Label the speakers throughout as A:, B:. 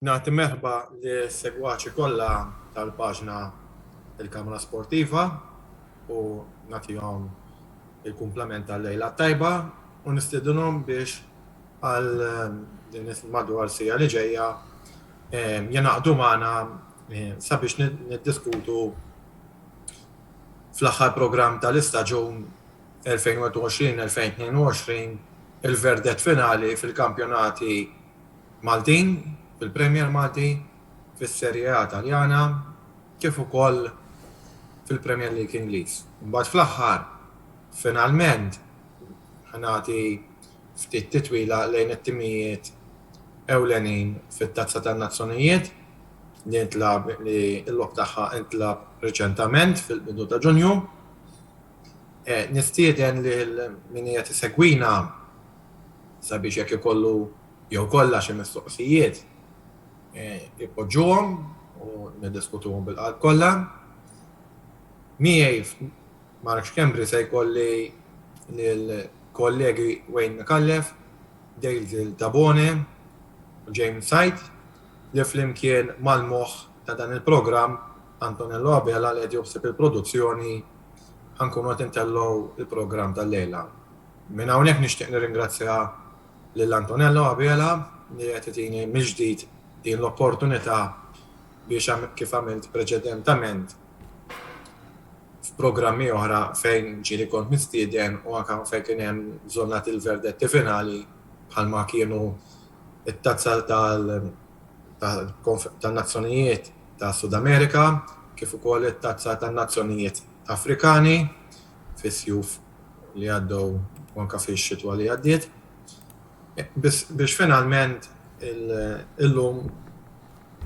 A: Nagħti merħba li segwaċi kollha tal-paġna il-Kamra Sportiva u nagħtihom il-kumplament tal-lejla tajba u nistidunhom biex għal din madwar sija li ġejja jenaqdu magħna sabiex niddiskutu fl-aħħar programm tal-istaġun 2021-2022 il-verdett finali fil-kampjonati Maltin, fil-Premier Malti, fis-Serje A Taljana, kif ukoll fil-Premier League Ingliż. Mbagħad fl-aħħar finalment ħanati ftit titwila lejn it-timijiet ewlenin fit-tazza tan-nazzjonijiet li l-logħob tagħha intlab riċentament fil-bidu ta' Ġunju. Nistieden lil min qiegħed isegwina sabiex jekk ikollu jew kollha xi mistoqsijiet jippoġġuhom u niddiskutuhom bil-qalb kollha. Miegħi Mark Kembri se jkolli lill-kollegi Wayne McAuliffe, Dale Tabone u James Said li flimkien mal-moħħ ta' dan il-programm Antonello Abela li qed joħseb il-produzzjoni ħankunu qed intellgħu il-programm tal-lejla. Minn hawnhekk nixtieq nirringrazzja lil Antonello Abela li qed itini mill-ġdid din l-opportunità biex kif għamilt preċedentament f'programmi oħra fejn ġieli kont mistieden u anke fejn kien hemm żonnat il-verdetti finali bħalma kienu it-tazza tan-nazzjonijiet ta' Sud Amerika kif ukoll it-tazza tan-nazzjonijiet Afrikani fis-sjuf li għaddew u anke fix-xitwa li għaddiet. Biex finalment illum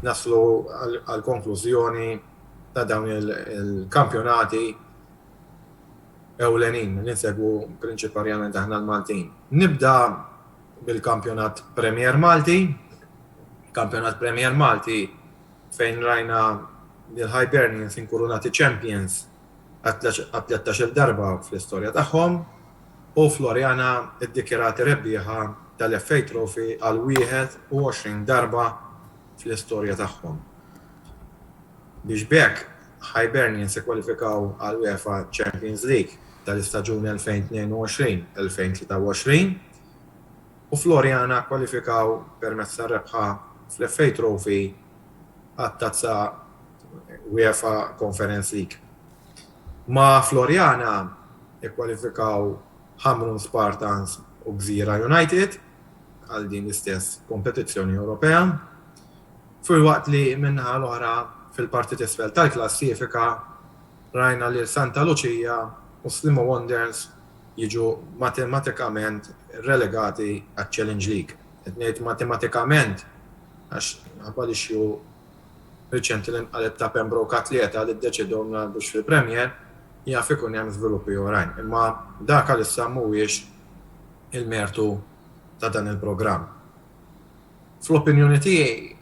A: naslu għal konklużjoni ta' dawn il-kampjonati ewlenin li nsegwu prinċipalment aħna l-Maltin. Nibda bil-kampjonat Premier Malti. Kampjonat Premier Malti fejn rajna l-Hibernians inkurunati champions għat-13 darba fl-istorja tagħhom u Floriana iddikjarati rebbieħa tal-FA Trophy għal 21 darba fl-istorja tagħhom. Biex bekk Hibernians ikkwalifikaw għal UEFA Champions League tal-istaġun 2022-2023 u Floriana kwalifikaw permezz tar-rebħa fl-FA Trophy għat-tazza UEFA Conference League. Ma' Floriana ikkwalifikaw Hamrun Spartans u Gżira United għal din l-istess kompetizzjoni Ewropea. Fil-waqt li minnaħa l-oħra fil-partit isfel tal-klassifika rajna li Santa Lucia u Slimo Wonders jiġu matematikament relegati għat-Challenge League. Ngħid matematikament għax għabalixju riċenti l-inqalet ta' Pembroke Atleta li ddeċidew ngħadux fil-Premier jaf ikun hemm żviluppi oħrajn. Imma dak għalissa mhuwiex il-mertu ta' dan il-programm. Fl-opinjoni tiegħi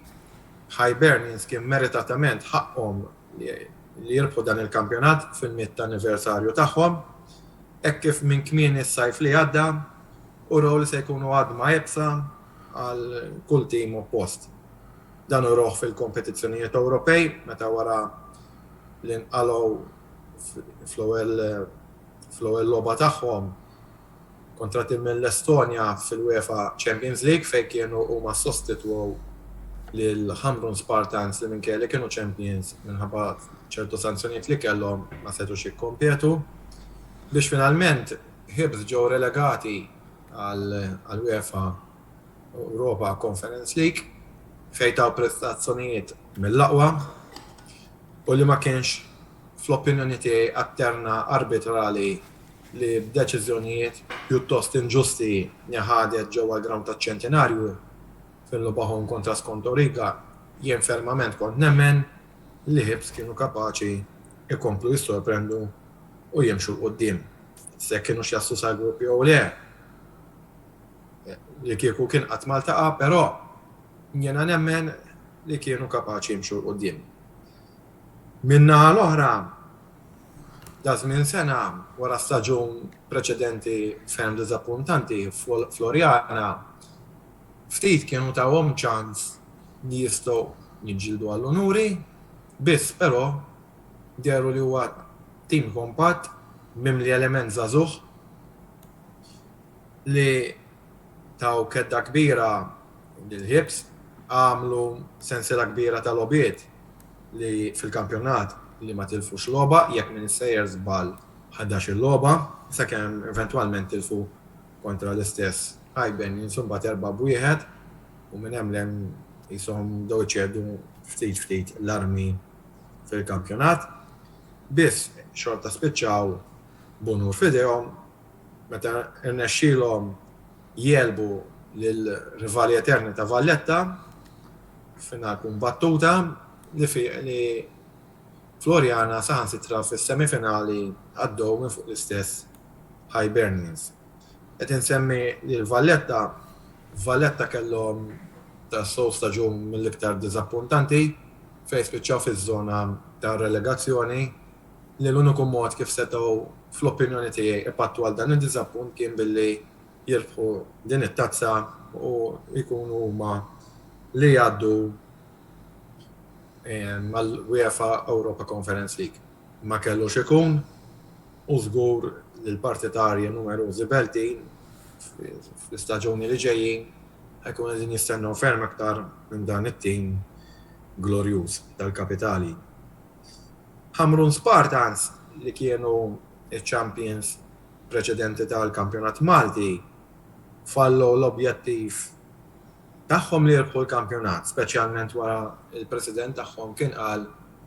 A: Hibernians kien meritatament ħaqhom li jirbħu dan il-kampjonat fil-100 anniversarju tagħhom, hekk kif minn kmieni s-sajf li għadda u raw li se jkunu għadma jibsa għal kull tim oppost. Dan uruh fil-kompetizzjonijiet Ewropej meta wara li nqalgħu fl-ewwel logħba tagħhom kontra tim mill-Estonja fil-UEFA Champions League fejn kienu huma sostitwew lil Hamrun Spartans li minkejja kienu champions minħabba ċertu sanzjonijiet li kellhom ma setgħux jikkompetu biex finalment Hibs ġew relegati għal UEFA Europa Conference League fejn taw prestazzjonijiet mill-aqwa u li ma kienx fl-opinjoni tiegħi atterna arbitrali li b'deċiżjonijiet pjuttost inġusti ħadet ġewwa l-ground taċ-Ċentenarju fil-logħbahom kontra Skonto Riga, jien fermament kont nemmen li Hibs kienu kapaċi ikomplu jissorprendu u jimxu l-qoddim. Se kienu x'jassu sal-gruppi jew le. Li kieku kien qatt maltaqa', però jiena nemmen li kienu kapaċi jimxu l-qoddim. Min-naħa l-oħra da żmien sena wara staġun preċedenti ferm diżappuntanti Floriana ftit kienu tawhom ċans li jistgħu jiġġieldu għall-onuri, biss però djaru li huwa tim kompatt mimli element żagħżugħ li taw kedda kbira lil-ħibs għamlu sensiela kbira ta' lobiet li fil-kampjonat li ma tilfux logħba jekk minn is-sejjer żball 11 il-logħba sakemm eventwalment tilfu kontra l-istess Hibernians imbagħad 4-1 u minn hemm jisom dew iċedu ftit l-armi fil-kampjonat. Biss xorta spiċċaw bunur f'idejhom meta irnexxielhom jelbu lill-rivali eterni ta' Valletta final kun battuta li Floriana saħansitra fis-semifinali għaddew minn fuq l-istess Hibernians. Qed insemmi li Valletta kellhom tassew staġun mill-iktar diżappuntanti fejn spiċċaw fiż-żona ta' relegazzjoni li l-uniku mod kif setgħu fl-opinjoni tiegħi ipattu għal dan id-diżappunt kien billi jirbħu din it-tazza u jkunu huma li jgħaddu mal-UEFA Europa Conference League. Ma kellux ikun u żgur li l-partitarji numerużi beltin fl-istaġuni li ġejjin ħajkun qegħdin jistennew ferm aktar minn dan it-tim glorjuż tal-kapitali. Hamrun Spartans li kienu il-champions preċedenti tal-kampjonat Malti fallu l-objettiv tagħhom li jirbħu l-kampjonat, speċjalment wara il-president tagħhom kien qal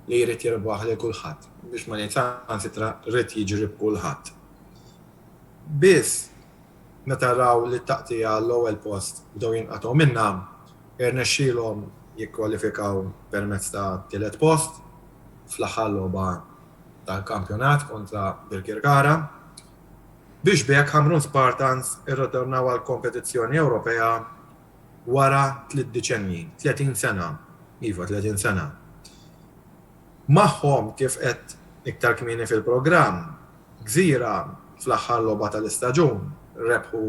A: li jrid jirbaħ lil kulħadd biex ma ansitra rrid jiġrib kulħadd. Biss meta raw li t-taqtija l-ewwel post bdew jinqatgħu minnha irnexxielhom jikkwalifikaw permezz ta' tielet post fl-aħħar logħba tal-kampjonat kontra Birkirkara biex bekk Hamrun Spartans irritornaw għal kompetizzjoni Ewropea wara 3 deċenji, 30 sena, iva 30 sena. Magħhom kif qed iktar kmieni fil-programm, Gżira fl-aħħar logħba tal-istaġun rebħu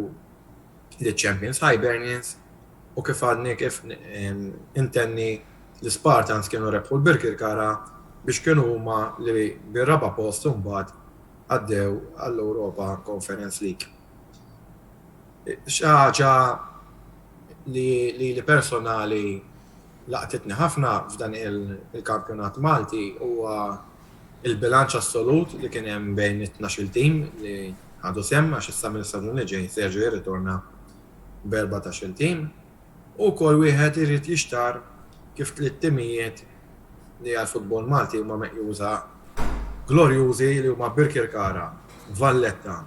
A: liċ-Champions Hibernians u kif għadni kif intenni l-Spartans kienu rebħu l-Birkirkara biex kienu huma li bir-raba' post imbagħad għaddew għall-Europa Conference League. Xi ħaġa li personali laqtitni ħafna f'dan il-kampjonat Malti huwa il-bilanċ assolut li kien hemm bejn it-12 tim li għadu semm għax issa mill-istaġun li ġej Sergio jirritorna b'14 tim u kull wieħed irid jixtar kif 3 timijiet li għal-futbol Malti huma meqjuża glorjużi li huma Birkirkara, Valletta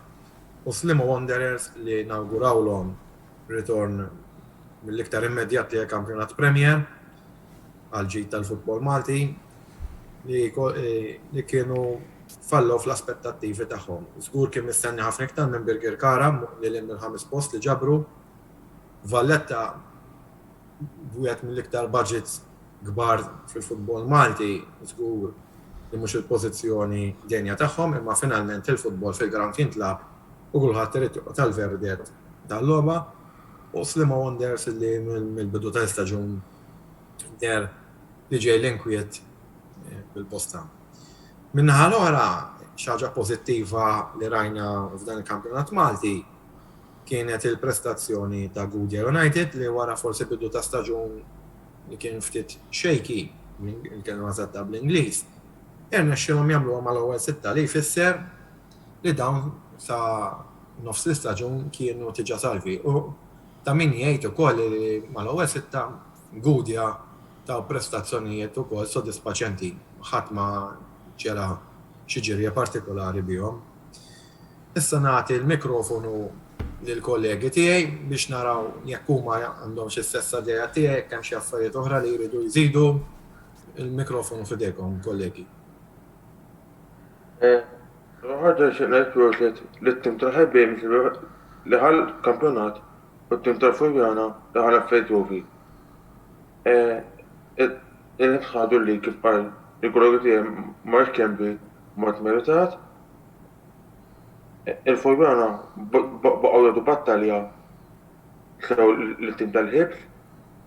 A: u Sligo Wanderers li inawgurawlhom ritorn mill-iktar immedjat li kampjonat Premier għal-ġid tal-futbol Malti li kienu fallu fl-aspettattivi tagħhom. Żgur kien mistenni ħafna iktar minn Birkirkara li mill-5 post li ġabru. Valletta wieħed mill-iktar budgets kbar fil-futbol Malti, żgur li mhux il-pożizzjoni denja tagħhom, imma finalment il-futbol fil-ground jintlab u kulħadd irid joqgħod tal-verdet tal-logħba u Sligo Wanderers li mill-bidu tal-istaġun der li ġej l-inkwiet bil-posta. Min-naħa l-oħra, xi ħaġa pożittiva li rajna f'dan il-kampjonat Malti kienet il-prestazzjoni ta' Gudja United li wara forsi bidu ta' staġun li kien ftit shaky il-kelma eżatta bl-Ingliż. Irnexxielhom jagħmluhom mal-ewwel sitta li jfisser li dawn sa nofs l-istaġun kienu tiġa salvi. U ta' min jgħid ukoll li mal-ewwel sitta Gudja ta' prestazzjonijiet ukoll sodisfaċenti ħadd ma ġera xi ġirja partikolari bihom. Issa nagħti l-mikrofonu lill-kollegi tiegħi biex naraw jekk huma għandhom xi stessa idea tiegħi kemm xi affarijiet oħra li jridu jżidu. Il-mikrofonu f'idejkom, kollegi.
B: ħaġa xi ngħid li t-tim tal-ħabbiem li ħal kampjonat u t-tim tal-Furjana li ħal affejtuvi. Il-ħadu li kif qal il-kollegi tiegħi Mark Kempi mod meritat. Il-Furjana baqgħu jagħtu battalja sew l-tim tal-ħibs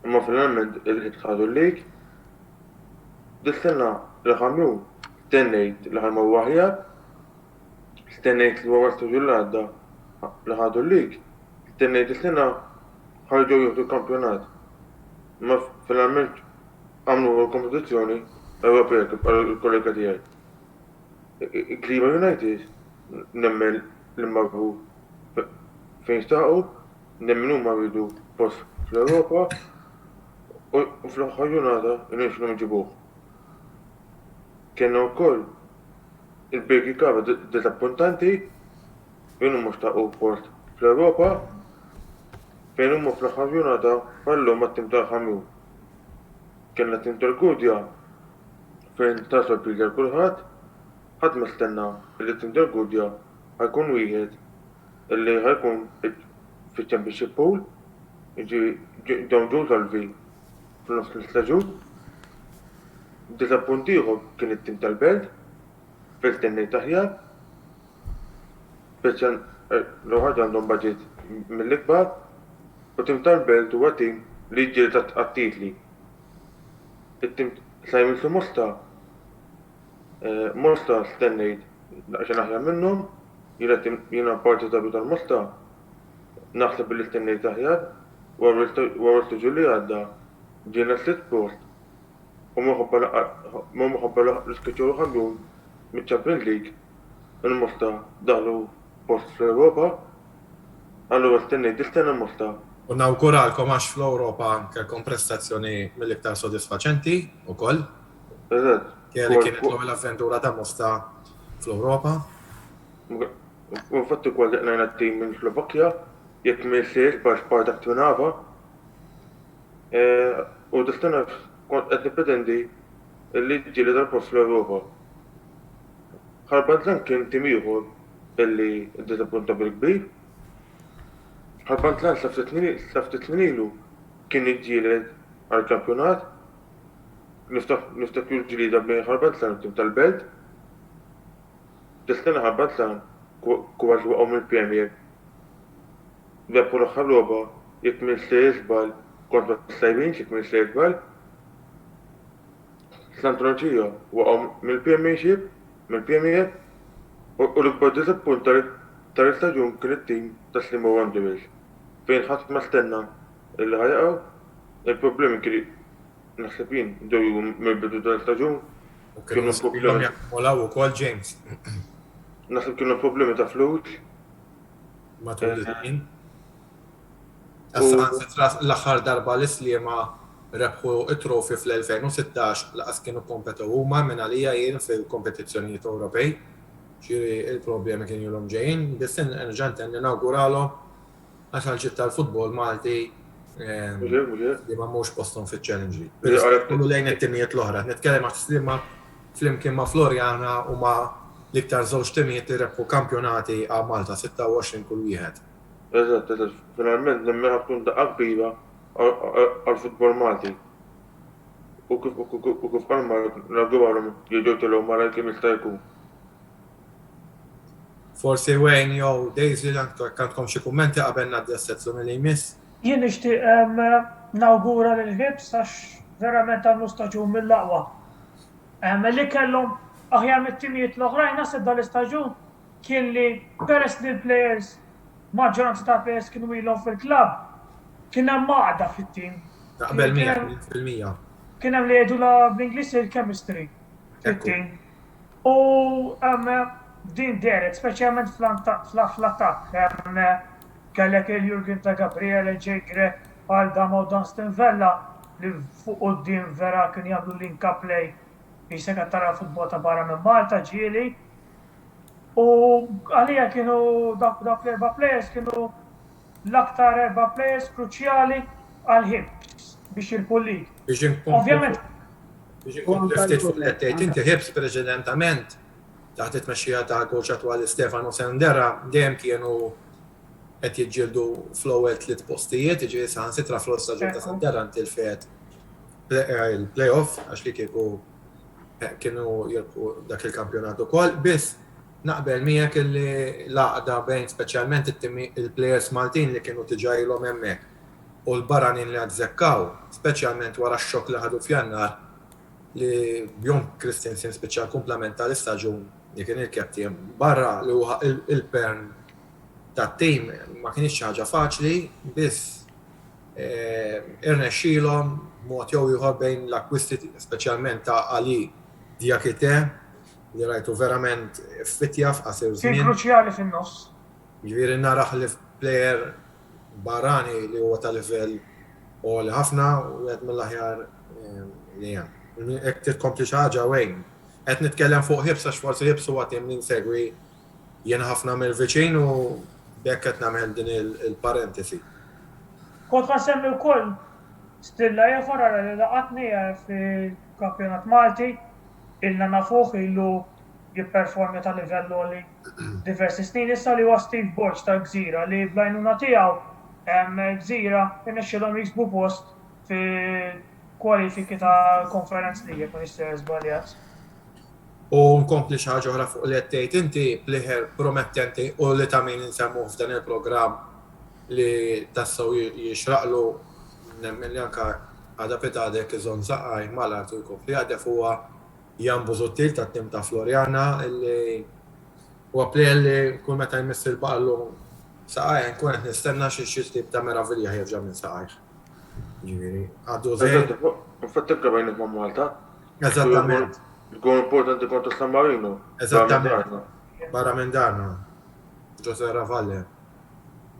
B: imma finalment il-ħid ħadu l-lig. Dis-sena l-ħamju stennejt li ħalma waħjar, stennejt li wara l-staġun li għadda li ħadu l-lig, stennejt is-sena ħarġu jieħdu l-kampjonat. Ma finalment għamlu l-kompetizzjoni Ewropea kif qal il-kollega tiegħi. Cleveland United nemmen li marru fejn staqu, nemmen huma rridu post fl-Ewropa u fl-aħħar ġurnata irnexxu nġibuh. Kienna wkoll il-Birki Kaba disappuntanti fejn huma xtaqu post fl-Ewropa fejn huma fl-aħħar ġurnata fallu mat-tim tal-ħamju. Kienna tim tal-Gudja fejn tasal pilger kulħadd, ħadd ma stenna li tim tal-Gudja ħajkun wieħed illi ħajkun fiċ-Championship Pool, jiġi dawn ġew salvi f'nofs l-istaġun. Disappunt ieħor kien it-tim tal-Belt fejn stennejt aħjar, speċjal l-ħaġa għandhom budget mill-ikbar, u tim tal-Belt huwa tim li jġieli għat-titli. It-tim sajmin su Mosta stennejt għaxan aħjar minnhom, jiena parti tal-Mosta, naħseb li stennejt aħjar, wara l-staġun li għadda ġiena slitt post u ma moħobba l-iskaċċju ħabju mit-Champions League, il-Mosta daħlu post fl-Ewropa, allura stennejt is-sena Mosta.
A: U nawguralkom għax fl-Ewropa kelkom prestazzjoni mill-iktar sodisfaċenti wkoll.
B: Eżatt.
A: Kienet l-ewwel avventura ta' Mosta fl-Ewropa.
B: U infatti kważi qnejna t-tim minn Slovakkja, jekk ma jsirx biex Spartak twinava. U dis-sena kont qed nippretendi li ġieli dal-post fl-Ewropa. Ħarbant kien tim ieħor illi ddisappunta bil-kbir. Ħarbant lan sa ftit ilu kien iġġieled għall-kampjonat. Niftakru l-ġilida bejn Ħarbant lan u tim tal-Belt. Dis-sena Ħarbant lan kważi waqgħu mill-Premier. Rebħu l-aħħar logħba jekk minn se jiżbal kontra s-sajbin jekk minn se jiżbal. Sant'Antonio waqgħu mill-Premiership, mill-Premier, u l-ikbar disappunt tal-istaġun kien it-tim ta' Sligo Wanderers fejn ħadd ma stenna illi ħajqgħu. Il-problemi kien naħseb jien ġew mill-bidu tal-istaġun.
A: Kienu problemi jakkumulaw ukoll James.
B: Naħseb kienu problemi ta' flus.
A: Matul il-ħin. L-aħħar darba l-Islima rebħu it-trofi fl-2016 laqas kienu kompetu huma minn għalija jien fil-kompetizzjonijiet Ewropej. Ġieri il-problemi kienu l-hom ġejjin, bis-sin ġant ninawguralhom għax għal tal-futbol Malti li ma mhux posthom fiċ-Challenge League. Kullu lejn it-timijiet l-oħra. Nitkellem għax Slima flimkien ma' Florjana u ma' l-iktar żewġ timijiet li rebħu kampjonati għal Malta 26 kull wieħed.
B: Eżatt, finalment nemmen tkun daqqa kbira għall-futbol Malti. U kif qal Marek nagħguralhom jiġu tilgħu mara kemm jista' jkun.
A: Forsi Wayne jew Daisy għandkom xi kummenti qabel ngħaddi s-sezzjoni li jmiss?
C: Jien nixtieq nawgura lill-Hibs għax verament għamlu staġun mill-aqwa. Li kellhom aħjar mit-timijiet l-oħrajn naħseb dal-istaġun kien li peress li l-plejers maġġoranza ta' plejers kienu ilhom fil-klabb kien hemm għaqda fit-tim.
A: Taqbel 100%.
C: Kien hemm li jgħidu bl-Ingliż il-chemistry fit-tim. U din deret, speċjalment fl-attakk. Kellek il-Jurgen ta' Gabriele Ġegre għal Damo Dunstan Vella li fuq quddiem vera kien jagħmlu link-up play jisek tara futbol ta' barra minn Malta ġieli. U għalija kienu dak l-erba' players kienu l-aktar erba' players kruċjali għal Hibs biex il-pulli. Ovvjament.
A: Biex inkompli ftit fuq l-ettejt, inti Hibs preċedentament taħt it-tmexxija ta' coach attwali Stefano Sendera dejjem kienu qed jiġġieldu fl-ewwel tliet postijiet, jiġifieri saħansitra fl-istaġun ta' Sendera ntilfet il-playoff għax li kieku kienu jirbħu dak il-kampjonat ukoll, biss naqbel miegħek illi laqda bejn speċjalment il-plejers Maltin li kienu tiġajlhom hemmhekk. u l-baranin li għadzekkaw, speċjalment wara x-xokk li ħadu f'Jannar li Bjorn Christensen speċjal komplement tal-istaġun li kien il-kaptien barra li huwa il-pern tat-tim ma kienx ħaġa faċli, biss irnexxielhom mod jew ieħor bejn l-akkwisti speċjalment ta' Ali Diakite li rajtu verament fitja f'qasir
C: Kien
A: żmien.
C: kruċjali fin-nofs.
A: Ġifieri naraħ li plejer barrani li huwa ta' livell u li ħafna u qed mill-aħjar li hemm. Hekk titkompli xi ħaġa wejn. Qed nitkellem fuq ħibsa x'forsi ħibsu waqt hemm ninsegwi jien ħafna mill-viċin u bekk qed nagħmel din il-parentesi.
C: Kont ħansemmi wkoll Stilla Jafara li laqatni fil-Kampjonat Malti ilna nafuh ilu jipperformi ta' livell li diversi snin issa li huwa Steve Borch ta' Gżira li blajnuna tiegħu Gżira irnexxielhom jiksbu post fil-kwalifiki ta' Conference League jekk nisser żbaljat.
A: U nkompli xi ħaġa oħra fuq li qed tgħid inti pleħer promettenti u li ta' min insemmu f'dan il-programm li tassew jixraqlu nemmen li anke għadha petadek iżomm saqaj mal-art u jkompli għadef huwa Jan Busuttil tat-tim ta' Florjana illi huwa pleħer li kull meta jmiss il-ballu saqaj nkun qed nistenna xi tip ta' meravilja jerġa' minn saqaj. Ġifieri, għaddu żejn.
B: Nfattikka bejnek ma' Malta.
A: Eżattament.
B: Tkun importanti kontra San Marino.
A: Eżattament. Barra minn darna. Jose Ravalle.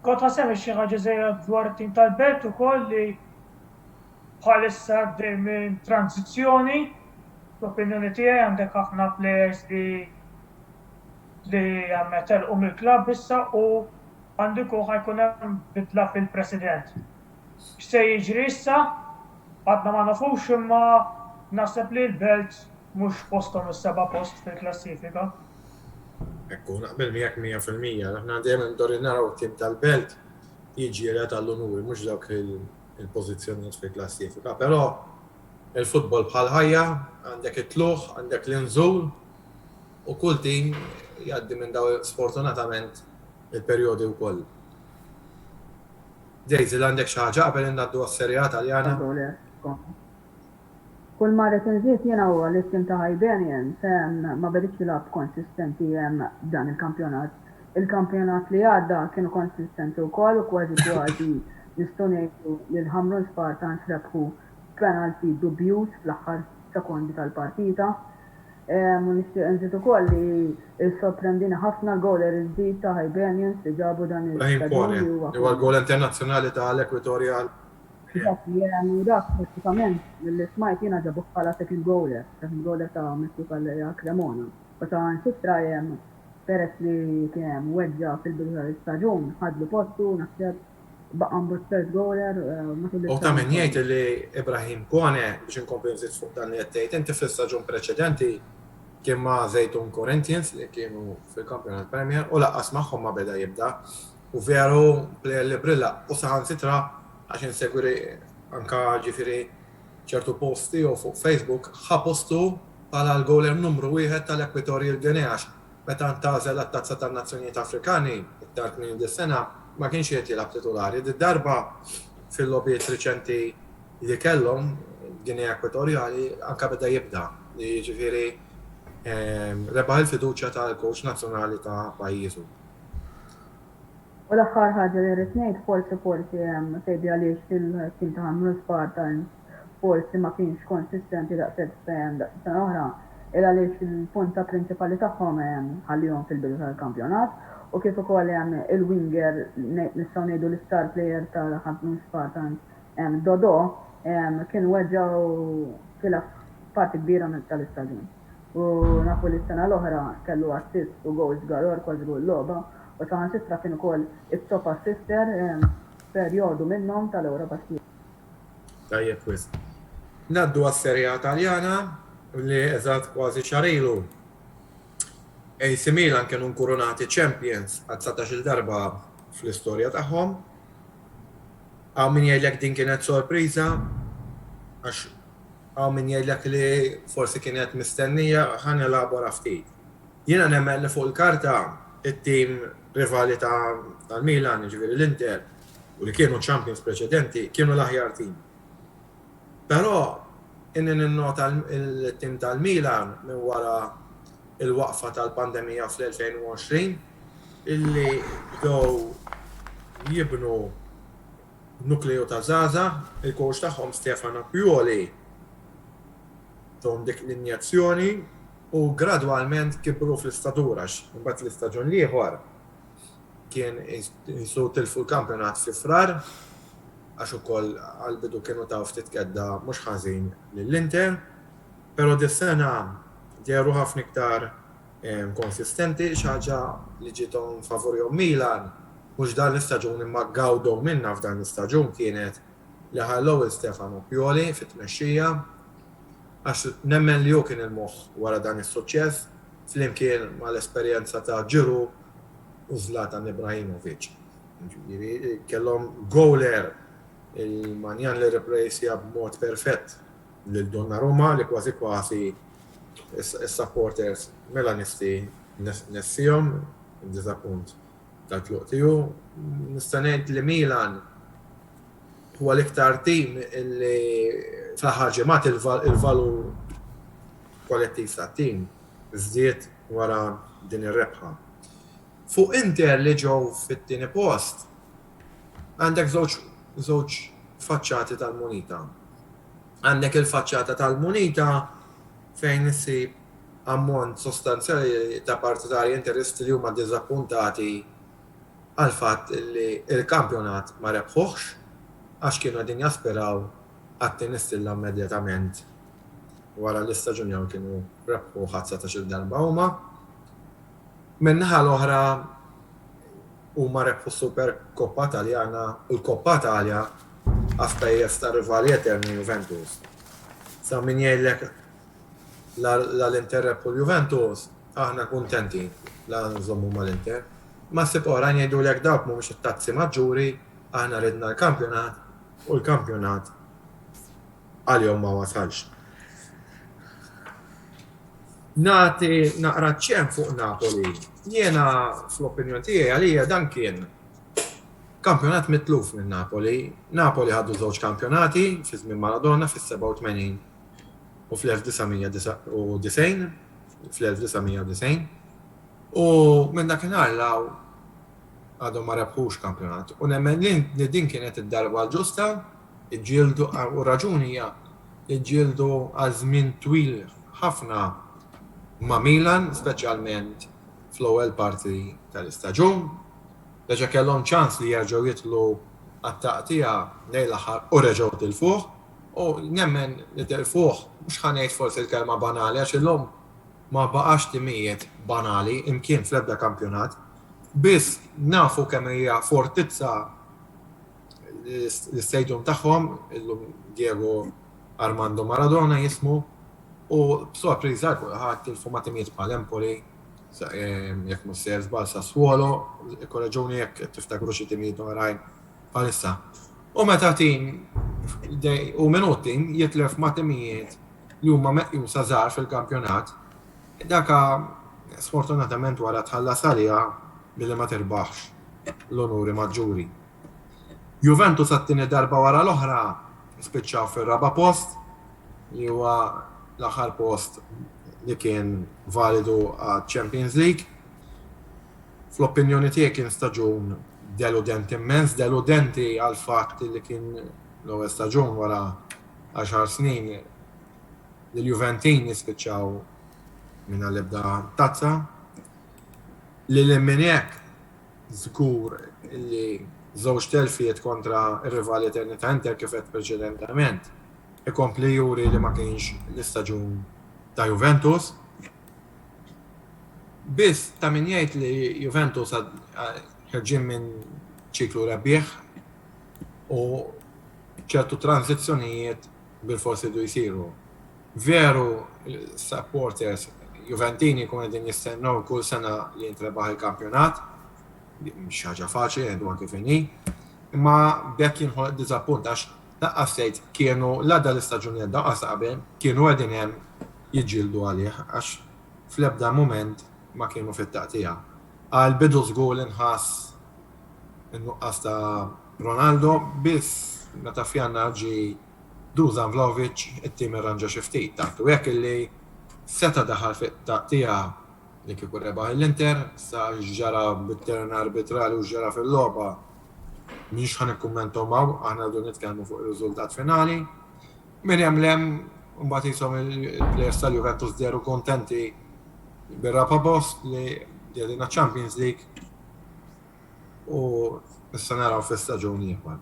C: Kont ħasemmi xi ħaġa żejra dwar it-tim tal-Belt ukoll li bħalissa għaddej minn tranzizzjoni. L-opinjoni tiegħi għandek ħafna players li telqu mill-klabb issa u għandek ħajkun hemm bidla fil-President. X'se jiġri issa għadna ma nafux imma naħseb li l-Belt mhux posthom is-seba' post fil-klassifika.
A: Ekku, naqbel miegħek 100%. Aħna dejjem ndorri naraw it-tim tal-Belt jiġi tal-unuri, mhux dawk il-pożizzjonijiet fil-klassifika. Però il-futbol bħal ħajja, għandek it-tluħ, għandek l-inżul u kull tim jgħaddi minn daw sfortunatament il-perjodi wkoll. Daisy, għandek xi ħaġa qabel ingħaddu għas-Serja Taljana?
D: Kull marret inżiet jiena huwa li tim ta' Hibernian ma beditx jilgħab konsistenti dan il-kampjonat. Il-kampjonat li għadda kienu konsistenti wkoll u kważi nistgħu ngħidu li l-Ħamru Spartans rebħu penalti dubjuż fl-aħħar sekondi tal-partita. Nixtieq nżid ukoll li sorprendina ħafna l-goler il-ġdid ta' Hibernians li ġabu dan
A: il-Kone, huwa l-gol internazzjonali tal-Ekwatorjal.
D: Dak pratikament mill-ismajt jiena ġabu bħala second goaler ta' Messi Cremona. U ta' nsitra peress li kien weġġa fil-bidu tal-istaġun, ħadlu postu, naħseb baqa' mbagħad third goaler matul
A: U ta' min jgħid li Ibrahim Kone biex inkompli nżid fuq dan li qed tgħid inti fl-istaġun preċedenti kien ma' Zejtun Corinthians li kienu fil-Kampjonat Premier u laqqas magħhom ma beda jibda. U veru plejer li brilla u saħansitra għax insegwi anka ġifieri ċertu posti u fuq Facebook ħapostu bħala l-goaler numru 1 tal-Ekwatorjal Ginea meta ntażel għat-tazza tan-Nazzjonijiet Afrikani iktar minn dis-sena ma kienx qed jilgħab titolari. Darba fil-logħbiet riċenti li kellhom Ginea Ekwatorjali anke beda jibda. Ġifieri rebaħ il-fiduċja tal-coach nazzjonali ta' pajjiżu.
D: U l-aħħar ħaġa li rrid ngħid forsi tgħidli għaliex il-tim ta' Ħamru Spartans forsi ma kienx konsistenti daqshekk sena oħra għaliex il-punta prinċipali tagħhom ħallihom fil-bidu tal-kampjonat u kif ukoll il-winger nistgħu ngħidu l-star player tal-Ħamru Spartans Dodo kien weġġaw tilaf parti kbira tal-istaġun. U nafu li s-sena l-oħra kellu assist u goals galor kważi kull logħba u saħansitra kien ukoll it-top assister perjodu minnhom tal-Ewropa League.
A: Tajjeb wisq. Naddu għas-Serja Taljana li eżatt kważi xarilu. AC Milan kienu nkurunati champions għal 19 darba fl-istorja tagħhom. Għaw min jgħidlek din kienet sorpriża għax għaw min jgħidlek li forsi kienet mistennija ħan elabora ftit. Jiena nemmen li fuq il-karta it-tim rivali tal-Milan, ġifieri l-Inter, u li kienu champions preċedenti kienu l-aħjar tim. Però inni ninnota il-tim tal-Milan minn wara il-waqfa tal-pandemija fl-2020 illi dow jibnu nukleu ta' Zaza, il-coach tagħhom Stefano Pioli tom dik l-injazzjoni u gradwalment kibru fl-istatura mbagħad l-istaġun ieħor kien jisu tilfu l-kampjonat fi frar għax ukoll għal-bidu kienu ta' ftit kedda mhux ħażin lill-Inter, però dis-sena djaru ħafna iktar konsistenti xaġa li ġiethom favorihom Milan mhux dan l-istaġun imma gawdew minna f'dan l-istaġun kienet li ħallew Stefano Pioli fit-tmexxija għax nemmen li hu kien il-moħħ wara dan is-suċċess flimkien mal-esperjenza ta' Ġiru u Zlatan Ibrahimovic. Kellhom goaler il-manjan li replacja b'mod perfett lil Donnarumma li kważi kważi is-supporters Milanisti nessihom id-diżappunt tal-tluq tiegħu. Nista' ngħid li Milan huwa l-iktar tim li fl-aħħar ġimgħat il-valur kollettiv tat-tim żdied wara din ir-rebħa. Fuq Inter li ġew fit-tieni post għandek żewġ faċċati tal-munita. Għandek il-faċċata tal-munita fejn issib ammont sostanzjali ta' partitari interisti li huma ddiżappuntati għal fatt li il-kampjonat ma rebħuħx għax kienu għedin jaspiraw għat-tinisti immedjatament wara l-istaġunjaw kienu rebħu ħadsa ta' xil-darba huma. Minnaħa l-oħra huma rebħu Super Koppa Taljana u l-Koppa Talja għaftajjes ta' rivali eterni Juventus. Sa' min jgħidlek l-Inter rebħu l-Juventus, aħna kuntenti la nżommu mal-Inter. Ma s-sipora jgħidu l-ek dawk mhumiex it-tazzi maġġuri, aħna ridna l-kampjonat u l-kampjonat għal-jom ma wasalx. Nati naqra ċem fuq Napoli. Jiena fl-opinjoni tiegħi għalija dan kien kampjonat mitluf minn Napoli. Napoli ħaddu żewġ kampjonati fi żmien Maradona fis-87 u fl-1990 u minn dakinhar law għadhom ma rebħux kampjonat. U nemmen li din kienet id-darba l-ġusta, iġġieldu u raġuni hija iġġieldu għal żmien twil ħafna ma' Milan, speċjalment fl-ewwel parti tal-istaġun. Reġa' kellhom ċans li jerġgħu jitlu għat-taqtija lejn l-aħħar u reġgħu tilfuh. U nemmen li tilfuh mhux ħanejt forsi l-kelma banali għax illum ma baqax timijiet banali imkien fl-ebda kampjonat. Biss nafu kemm hija fortizza l-istadium tagħhom illum Diego Armando Maradona jismu u b'sorpriża kulħadd tilfu ma' timijiet bħal Empoli jekk mhux se żball Sassuolo, korreġuni jekk tiftakru xi timijiet oħrajn bħalissa. U meta tim u minuti jitlef ma' timijiet li huma meqjusa żgħar fil-kampjonat, daka sfortunatament wara tħallas għaliha billi ma tirbaħx l-onuri maġġuri. Juventus għat-tieni darba wara l-oħra spiċċaw fir-raba' post li huwa l-aħħar post li kien validu għal-Champions League. Fl-opinjoni tiegħi kien staġun deludenti immens, deludenti għal fatt li kien l-ewwel staġun wara 10 snin li l-Juventini spiċċaw minn l-ebda tazza. Li minn hekk żgur li żewġ telfiet kontra ir-rivali eterni ta' Inter kif qed preċedentement ikompli juri li ma kienx l-istaġun ta' Juventus. Biss ta' min jgħid li Juventus ħerġin minn ċiklu rebbieħ u ċertu tranzizzjonijiet bil-forsi du jsiru. Veru supporters Juventini kun qegħdin jistennew kull sena li jintrebaħ il-kampjonat, mhix ħaġa faċli għedu anke finni, imma bekk jinħolq diżappunt għax daqqas tgħid kienu l-għadda l-istaġunijiet daqqas qabel kienu qegħdin hemm jiġġieldu għalih għax fl-ebda mument ma kienu fit-taqtija. Għal bidu żgur inħass in-nuqqas ta' Ronaldo biss meta fjanna ġi Dusan Vlahovic it-tim irranġa xi ftit taħtu hekk illi seta daħal fit-taq tiegħu li kieku rebaħ l-Inter, sa ġara bit-terren arbitrali u ġara fil-logħba mhix ħan ikkummentom aħna dun nitkellmu fuq ir-riżultat finali. Min jemlem mbagħad jisom il-plejers tal-Juventus dieru kontenti bir-raba post li jedina Champions League u issa naraw fl-istaġun ieħor.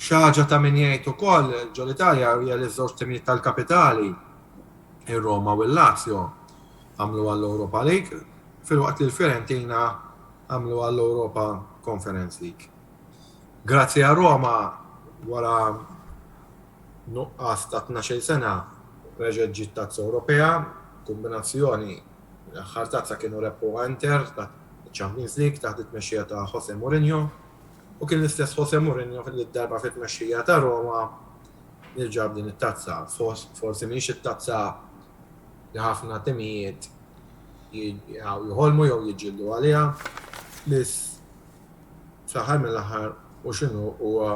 A: Xi ħaġa ta' min jgħid ukoll ġol Italja hija li żewġ timijiet tal-kapitali ir-Roma u l-Lazio għamlu għall-Europa League fil-waqt li l-Fiorentina għamlu għall-Europa Conference League. Grazzi għal Roma wara nuqqas ta' 12 sena reġgħet ġiet tazza Ewropea, kombinazzjoni l-aħħar tazza kienu Repo Inter ta' Champions League taħt it-tmexxija ta' Jose Mourinho u kien l-istess Jose Mourinho fil-darba fit-tmexxija ta' Roma li ġab din it-tazza. Forsi mhix it-tazza li ħafna timijiet jħolmu jew jiġġieldu għaliha biss fl-aħħar mill-aħħar u x'inhu huwa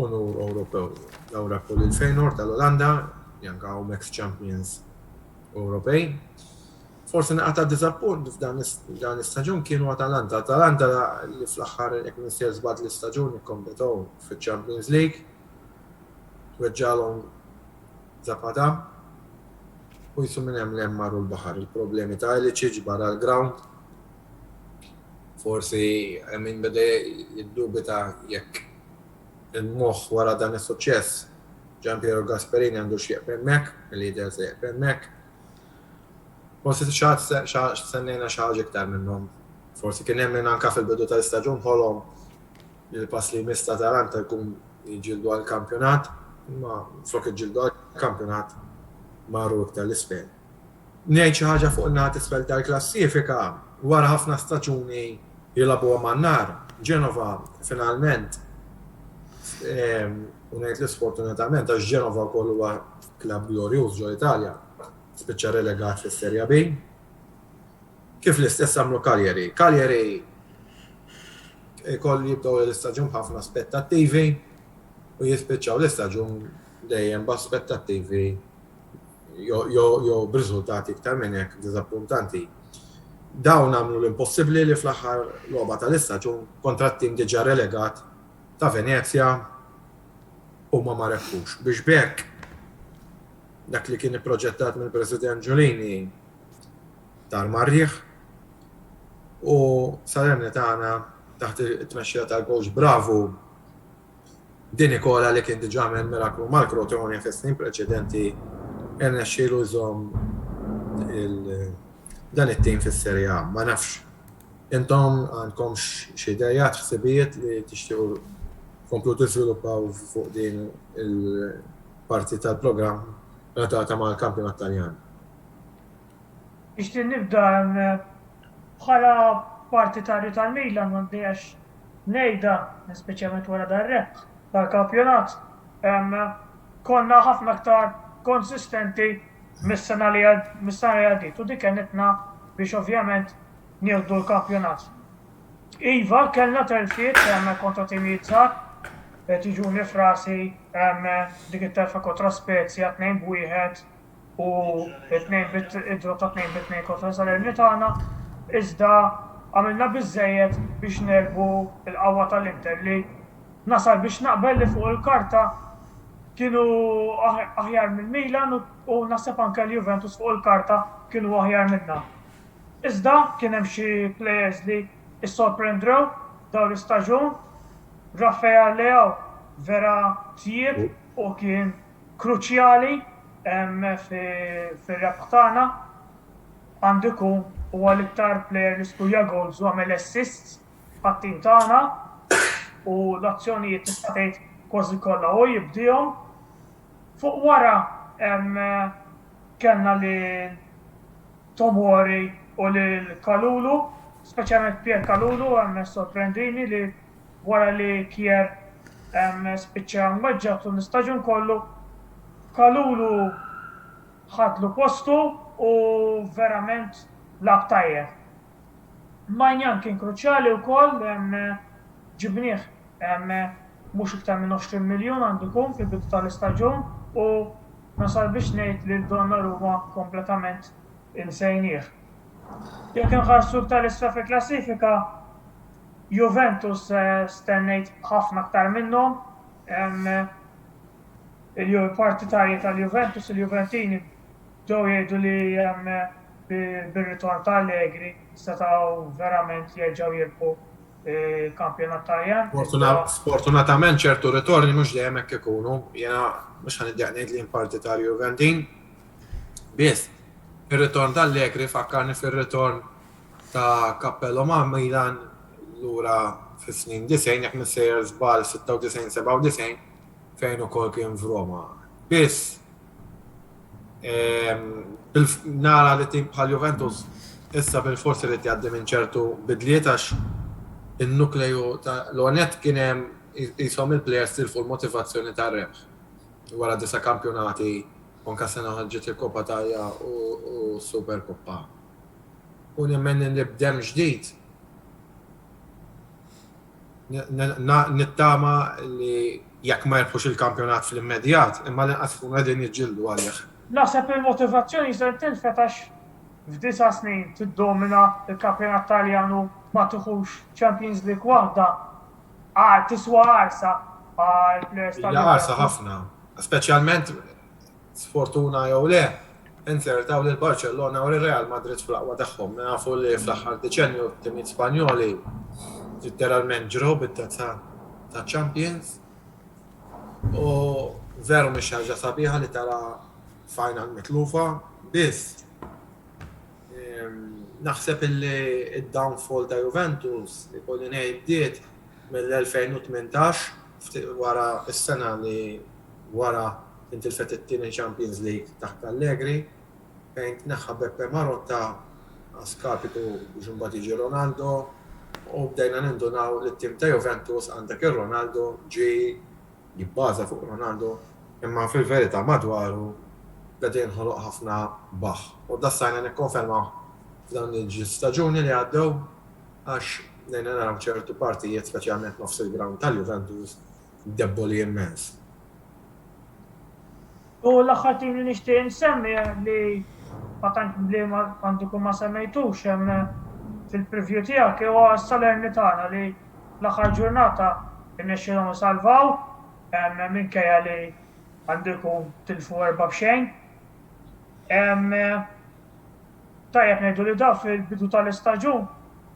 A: onur Ewropew. Dawn rabtu lil Feyenoord tal-Olanda li anke hawn ex-champions Ewropej. Forsi naqta' diżappunt f'dan l-istaġun kienu Atalanta. Atalanta li fl-aħħar jekk nistier żbad l-istaġun ikkompetaw fiċ-Champions League. Tweġġalhom Zapata u jisu minn hemm li marru l-baħar. Il-problemi ta' li ċiġbar għall-ground. Forsi min beda jiddubita jekk il-moħħ wara dan is-suċċess Gianpiero Gasperini għandu x'jeqb hemmhekk, il-lider se jeqb hemmhekk. Forsi sennejna xi ħaġa iktar minnhom. Forsi kien hemm anke fil-bidu tal-istaġun ħolhom il-pass li jmiss ta' Atalanta jkun jiġġieldu għall-kampjonat, imma flok iġġieldu għall-kampjonat marru iktar l-isfel. Ngħid xi ħaġa fuq in-naħa t'isfel tal-klassifika wara ħafna staġuni jilagħbu man-nar. Genova finalment u ngħid li sfortunatament għax Genova wkoll huwa klabb glorjuż ġo Italja. Spiċċa relegat fis-Serja B. Kif l-istess għamlu Cagliari. Cagliari kolli jibdew l-istaġun b'ħafna aspettattivi u jispiċċaw l-istaġun dejjem b'aspettattivi jew b'riżultati iktar minn hekk diżappuntanti. Dawn għamlu l-impossibbli li fl-aħħar logħba tal-istaġun kontra t-tim diġà relegat ta' Venezia u ma rekkux. Biex bekk dak li kien ipproġettat mill-President Giulini tar marriħ u salerni tagħna taħt it-tmexxija tal-Coach Bravo din ikola li kien diġà għamel miraklu mal-Crotone fis-snin preċedenti irnexxielu jżomm dan it-tim fis-Serja A. Ma nafx intom għandkom xi idejat ħsibijiet li tixtiequ komplu tiżviluppaw fuq din il-parti tal-programm relatata mal-kampjonat Taljan.
C: Ixtieq nibda bħala parti tal-Milan m'għandix ngħidha speċjalment wara dar-req tal-kampjonat. Konna ħafna aktar konsistenti mis-sena li għaddiet u dik kennetna biex ovvjament nieħdu l-kampjonat. Iva kellna telfiet kontra timijiet żgħar qed jiġuni frasi dik it-telfa kontra Spezia 2-1 u id-drop ta' 2-2 kontra Salernitana, iżda għamilna biżżejjed biex nerbu l-qawwa tal-Inter li nasal biex naqbel li fuq il-karta kienu aħjar minn Milan u naħseb anke l-Juventus fuq il-karta kienu aħjar minna. Iżda kien hemm xi plejers li issorprendrew dawn l-istaġun. Rafael Leao vera tjieb u kien kruċjali fir-rebħ tagħna għandu huwa l-iktar plejer li studja goals u għamel assists għat-tim tagħna u l-azzjonijiet tista' tgħid kważi kollha u jibdihom. Fuq wara kellna li Tomori u lil Kalulu, speċjalment Pier Kalulu sorprendini li wara li Kier spiċċa mbaġġat l-istaġun kollu, Kalulu ħadlu postu u verament lab tajjeb. Majnjan kien kruċjali wkoll ġibnieh mhux iktar minn 20 miljun għandukom fil-bidu tal-istaġun u nasal biex ngħid li Donnarumma kompletament insejnieh. Jekk inħarsu tal-isfa fil-klassifika, Juventus stennejt ħafna aktar minnhom. Il-partitarji tal-Juventus, il-Juventini ġew jgħidu li bir-ritorn tal-Allegri setgħu verament jerġgħu jirbħu kampjonat Taljan.
A: Sfortunatament ċertu ritorni mhux dejjem hekk ikunu. Jiena mhux ħaniddieq ngħid li partitarju Juventin. Biss, ir-ritorn tal-Allegri fakkarni fir-ritorn ta' Cappello ma' Milan lura fis-snin 90 jekk missejjer żball 96-97 fejn ukoll kien f'Roma. Biss nara li tim bħal Juventus issa bil-forsi li tgħaddi minn ċertu bidliet għax in-nukleju ta' l-onet kien hemm ishom il-plejers tilfu l-motivazzjoni tar-rebħ. Wara disa kampjonati anke sena ħarġet il-Koppa Talja u Superkoppa. U nemmen li b'dem ġdid nittama li jekk ma jirbħux il-kampjonat fl-immedjat, imma l-inqas ikunu qegħdin jiġġieldu għalih.
C: Naħseb il-motivazzjoni se tilfetax f'9 snin tiddomina il-kampjonat Taljan u ma tieħux Champions League waħda tiswa għarsa għall-plejers
A: Hija għarsa ħafna, speċjalment sfortuna jew le, insertaw lil Barcellona u Real Madrid fl-aqwa tagħhom. Nafu li fl-aħħar deċenju t-timiet Spanjoli literalment ġrew bit-tazza ta' Champions u veru mhix ħaġa sabiħa li tara final mitlufa biss. Naħseb illi id-downfall ta' Juventus li kolli ngħid bdiet mill-2018 wara s-sena li wara intilfet it-tieni Champions League taħt Allegri fejn tneħħa Beppe Marotta għaskapitu biex imbagħad jiġi Ronaldo u bdejna nindunaw li t-tim ta' Juventus għandek ir-Ronaldo ġie jibbaża fuq Ronaldo imma fil-verità madwaru beda jinħoloq ħafna baħ. U dassajna nikkonferma f'dawn il-staġuni li għaddew għax lejna naraw ċertu partijiet speċjalment nofs il-ground tal-Juventus debboli immens.
C: U l-aħħar tim li nixtieq insemmi li patant li għandukom ma semmejtux fil-preview tiegħek huwa s-Salernitana li l-aħħar ġurnata irnexxielhom isalvaw minkejja li għandukom tilfu 4-0. Tajjeb ngħidu li daw fil-bidu tal-istaġun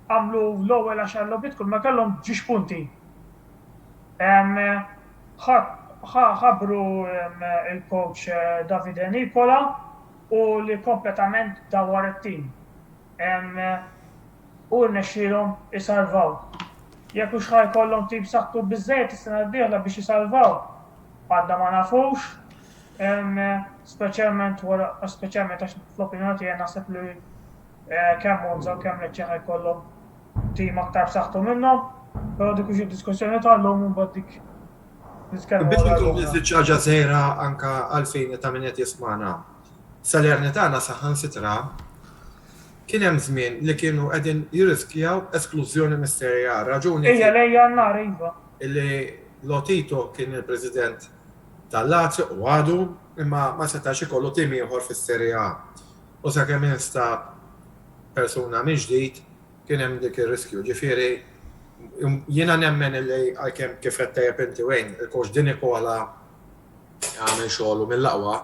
C: għamlu l-ewwel 10 logħbiet kull ma kellhom 10 punti. Ħabbru il-coach Davide Nicola u li kompletament dawwar it-tim. U rnexxielhom isalvaw. Jekk hux ħajkollhom tim b'saħħtu biżżejjed is-sena d-dieħla biex isalvaw, għadna ma nafux. Speċjalment għax fl-opinjoni tiegħi naħseb li kemm Monza u kemm Lecce ħajkollhom tim aktar b'saħħtu minnhom, però dik hux id-diskussjoni tagħhom u mbagħad dik nitkellmu.
A: Biex nkun niżid ħaġa żgħira anke għalfejn ta' min qed jisma'na. Salernitana saħansitra kien hemm żmien li kienu qegħdin jirriskjaw esklużjoni mis-Serie A. Raġuni
C: Ejja lejja n-nar iva.
A: Illi Lotito kien il-President tal-Lazio u għadu imma ma setax ikollu tim ieħor fis-Serie A. U sakemm instab persuna minn ġdid kien hemm dik ir-riskju. Ġifieri jiena nemmen illi għalkemm kif qed tajjeb inti wejn il-coach Di Nicola għamel xogħlu mill-aqwa.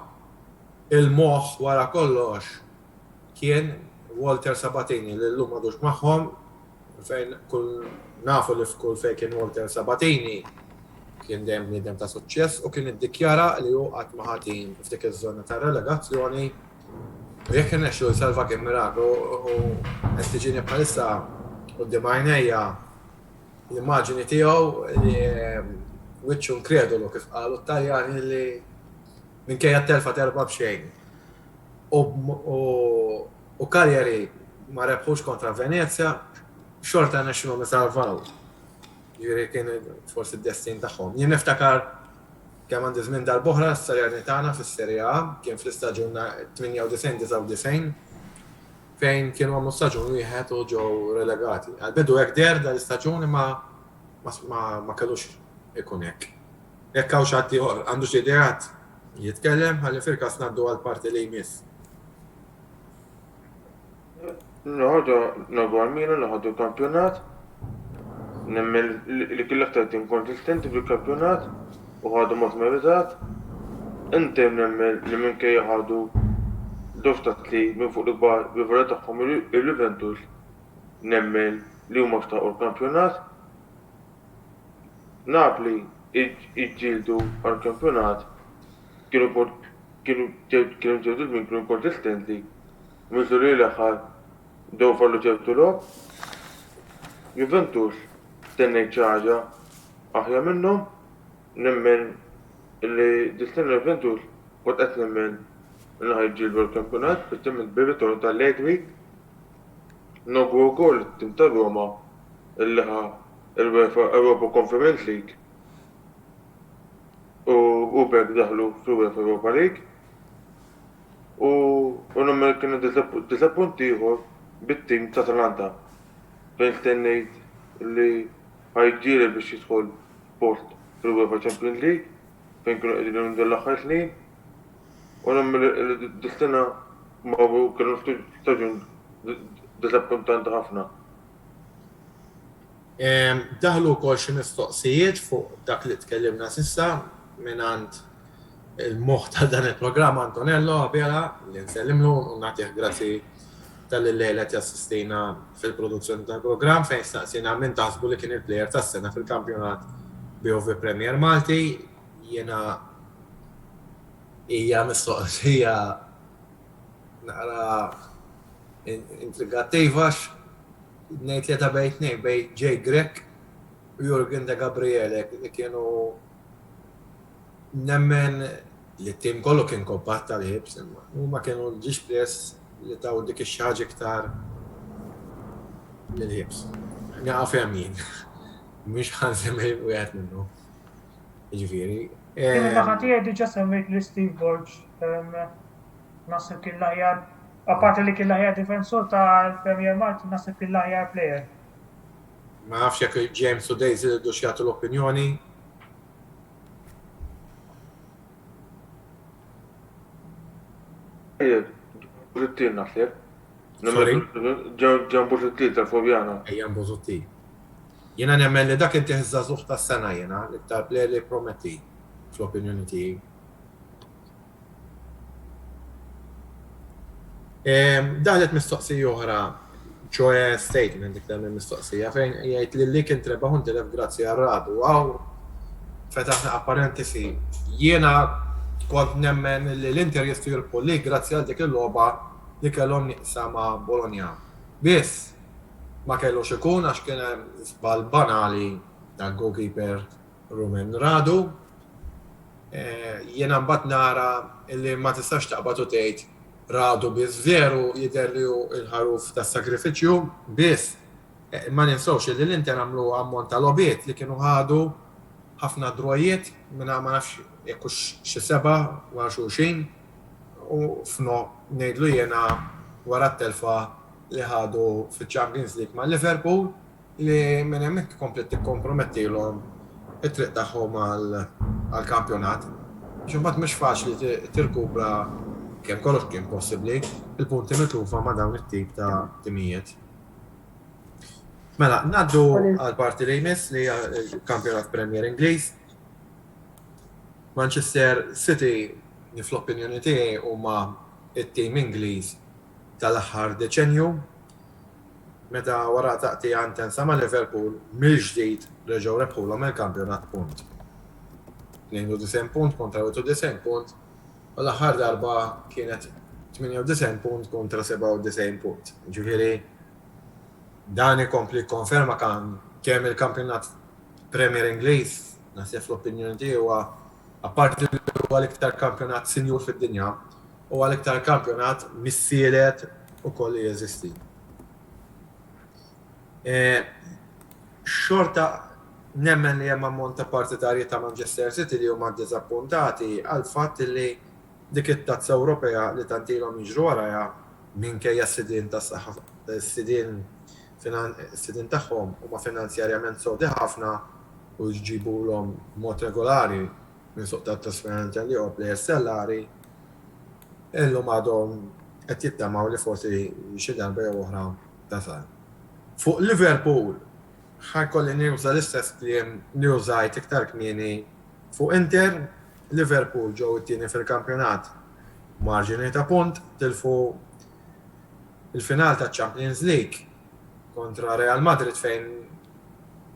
A: Il-moħħ wara kollox kien Walter Sabatini li llum m'għadux magħhom fejn kull nafu li f'kull fejn kien Walter Sabatini kien dejjem bniedem ta' suċċess u kien iddikjara li hu qatt ma ħatin f'dik iż-żona ta' relegazzjoni u jekk irnexxu jsalva kien miraklu u qed tiġini bħalissa quddiem għajnejja l-immaġini tiegħu li wiċċu nkredulu kif qalu t-Taljani li minkejja t-telfa terba b'xejn. U Cagliari ma rebħux kontra Venezia, xorta nexxilhom isalvaw. Jiġifieri kien forsi d-destin tagħhom. Jien niftakar kemm għandi żmien dal-boħra s-Salernitana fis-Serie A kien fl-istaġun 98-99 fejn kienu għamlu staġun wieħed u ġew relegati. Għal-bidu hekk der dal-istaġun imma ma kellux ikun hekk. Jekk hawn xi għandu xi ideat jitkellem ħalli fil-każ ngħaddu għall-parti li jmiss.
B: Naħħadu nagu għal-Milan, naħħadu kampjonat, nemmen li kien aktar tim konsistenti fil-kampjonat u ħadu mod meritat. Intem nemmen li minkejja ħadu dostat li minn fuq l-kbar bivaret tagħhom il-Juventus nemmen li huma xtaqgħu l-kampjonat. Napli iġġieldu għal-kampjonat kienu ġewdu minn kienu konsistenti. Miżu li l-aħħar dew fallu ċertu lob. Juventus stennejt xi ħaġa aħjar minnhom, nemmen li distenna Juventus kont qed nemmen li ħajġġieldu l-kampjonat biex temmen bir-ritorn tal-Allegri. Nogu wkoll it-tim ta' Roma illi ħa il-UEFA Europa Conference League u bekk daħlu fl-UEFA Europa League. U nemmen kien disappunt ieħor bit-tim ta' Atalanta fejn stennejt li ħajġġieled biex jidħol post fil-UEFA Champions League fejn kienu qegħdin minn l-aħħar snin. U nemmen li dis-sena ma kienu staġun disappuntanti ħafna.
A: Daħlu wkoll xi mistoqsijiet fuq dak li tkellimna s'issa mingħand il-moħħ ta' dan il-programm Antonello Abela li nsellimlu u nagħtih grazzi tal-lejla jassistina fil-produzzjoni tal-programm fejn staqsina minn taħsbu li kien il-plejer tas-sena fil-kampjonat BOV Premier Malti. Jiena hija mistoqsija naqra intrigattiva ngħid li ta' bejn Jay Grek u Jurgen de Gabriele li kienu nemmen li t-tim kollu kien kompat tal-ħibs, huma kienu l-ġiex pless li taw dik ix-xaġa iktar lill-ħibs. Naqaf jemmin. Mhux ħansemmi wieħed minnu. Jiġifieri.
C: Naħatija diġa semmejt li Steve Borg, nasib kien l-aħjar, apparti li kien l-aħjar difensur tal-Premier Malti, nasib kien l-aħjar player.
A: Ma nafx jekk James u Daisy li dux jagħtu l-opinjoni.
B: Bużittin naħseb.
A: Sorry?
B: Ġan Bużittin tal-Fobjana.
A: Ejjan Bużutti. Jiena nemmen li dak inti ħiżżagħżugħ tas-sena jiena l-iktar plejer li prometti fl-opinjoni tiegħi. Daħlet mistoqsija oħra, ċoe statement dik dan il-mistoqsija fejn jgħid li li kien trebaħ intilef grazzi għar-radu. Aw fetaħna apparentisi jiena kont nemmen li l-Inter jistgħu li grazzi għal dik il-logħba li kellhom nieqsa ma' Bologna. Biss ma kellux ikun għax kien hemm żball banali tal-goalkeeper Rumen Radu. Jiena mbagħad nara li ma tistax taqbad u tgħid Radu biss veru jidher li hu l-ħaruf tas-sagrifiċċju, biss ma ninsewx li l-Inter għamlu ammont ta' lobiet li kienu ħadu ħafna drwajiet minn ma nafx jekk xi seba' wara xulxin u f'no ngħidlu jiena wara t-telfa li ħadu fiċ-Champions League ma' Liverpool li minn hemmhekk komplet tikkompromettilhom it-triq tagħhom għall-kampjonat. X'imbagħad mhux faċli tirkupra kemm kollox kien possibbli il-punti mitlufa ma' dawn it-tip ta' timijiet. Mela, ngħaddu għall-parti li jmiss li l-kampjonat Premier Ingliż. Manchester City fl-opinjoni tiegħi huma it-tim Ingliż tal-aħħar deċenju. Meta wara taqtija intensa ma' Liverpool mill-ġdid reġgħu rebħulhom il-kampjonat punt. 92 punt kontra 90 punt u l-aħħar darba kienet 98 punt kontra 97 punt. Ġifieri dan ikompli konferma kemm il-kampjonat Premier Ingliż naħseb fl-opinjoni tiegħi huwa apparti li huwa l-iktar kampjonat sinjur fid-dinja huwa l-iktar kampjonat missielet ukoll li jeżisti. Xorta nemmen li hemm ammont ta' partitarji ta' Manchester City li huma ddiżappuntati għal fatt li dik it-tazza Ewropea li tantilhom jiġru warajha minkejja s-sidien tas-saħħa s-sidien s-sidin tagħhom huma finanzjarjament sodi ħafna u jġibulhom mod regolari minn suq tat-trasferimenti li plejer stellari, illum għadhom qed jittamaw li forsi xi darba jew oħra tasal. Fuq Liverpool ħajkolli nuża l-istess kliem li użajt iktar kmieni fuq Inter, Liverpool ġew it-tieni fil-kampjonat marġini ta' punt tilfu il-final ta' Champions League kontra Real Madrid fejn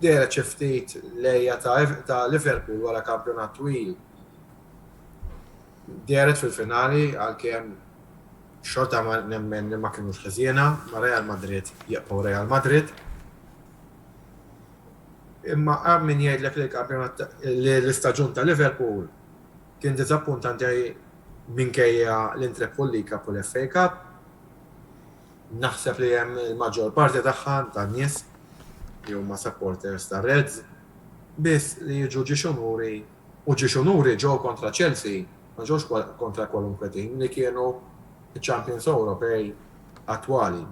A: deret xi ftit lejja ta' Liverpool wara kampjonat twil. Deret fil-finali għalkemm xorta ma nemmen li ma kienux ħażiena ma' Real Madrid jaqgħu Real Madrid. Imma min jgħidlek li l-kampjonat l-istaġun ta' Liverpool kien diżappuntanti minkejja l-intrep u l-Cup u l-FA Cup. Naħseb li hemm il-maġġor parti tagħha tan-nies li huma supporters ta' Reds biss li jiġu ġixunuri u ġixunuri ġew kontra Chelsea ma ġewx kontra kwalunkwe tim li kienu Champions Ewropej attwali.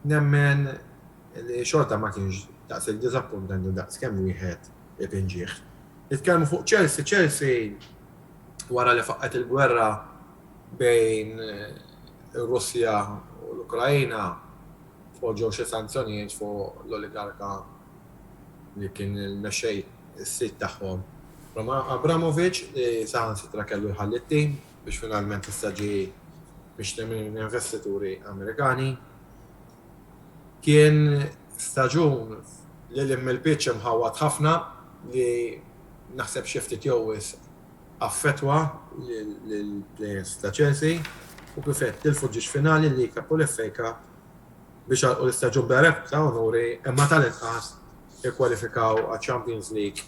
A: Nemmen li xorta ma kienx daqshekk diżappuntanti daqskemm wieħed ipinġieħ. Nitkellmu fuq Chelsea wara li faqqet il-gwerra bejn ir-Russja u l-Ukrajna foġġew xi sanzjonijiet fuq l-oligarka li kien il-mexxej is-sit tagħhom. Roman Abramovich li saħansitra kellu jħalli t-tim biex finalment issa ġie biex minn investituri Amerikani. Kien staġun li l-immil-pitch mħawat ħafna li naħseb xi ftit jowwis affettwa lill-players ta' Chelsea u kif qed tilfu ġiex finali li kapu l-FA Cup biex għalqu l-istaġun berek ta' onuri imma tal-inqas jikkwalifikaw għaċ-Champions League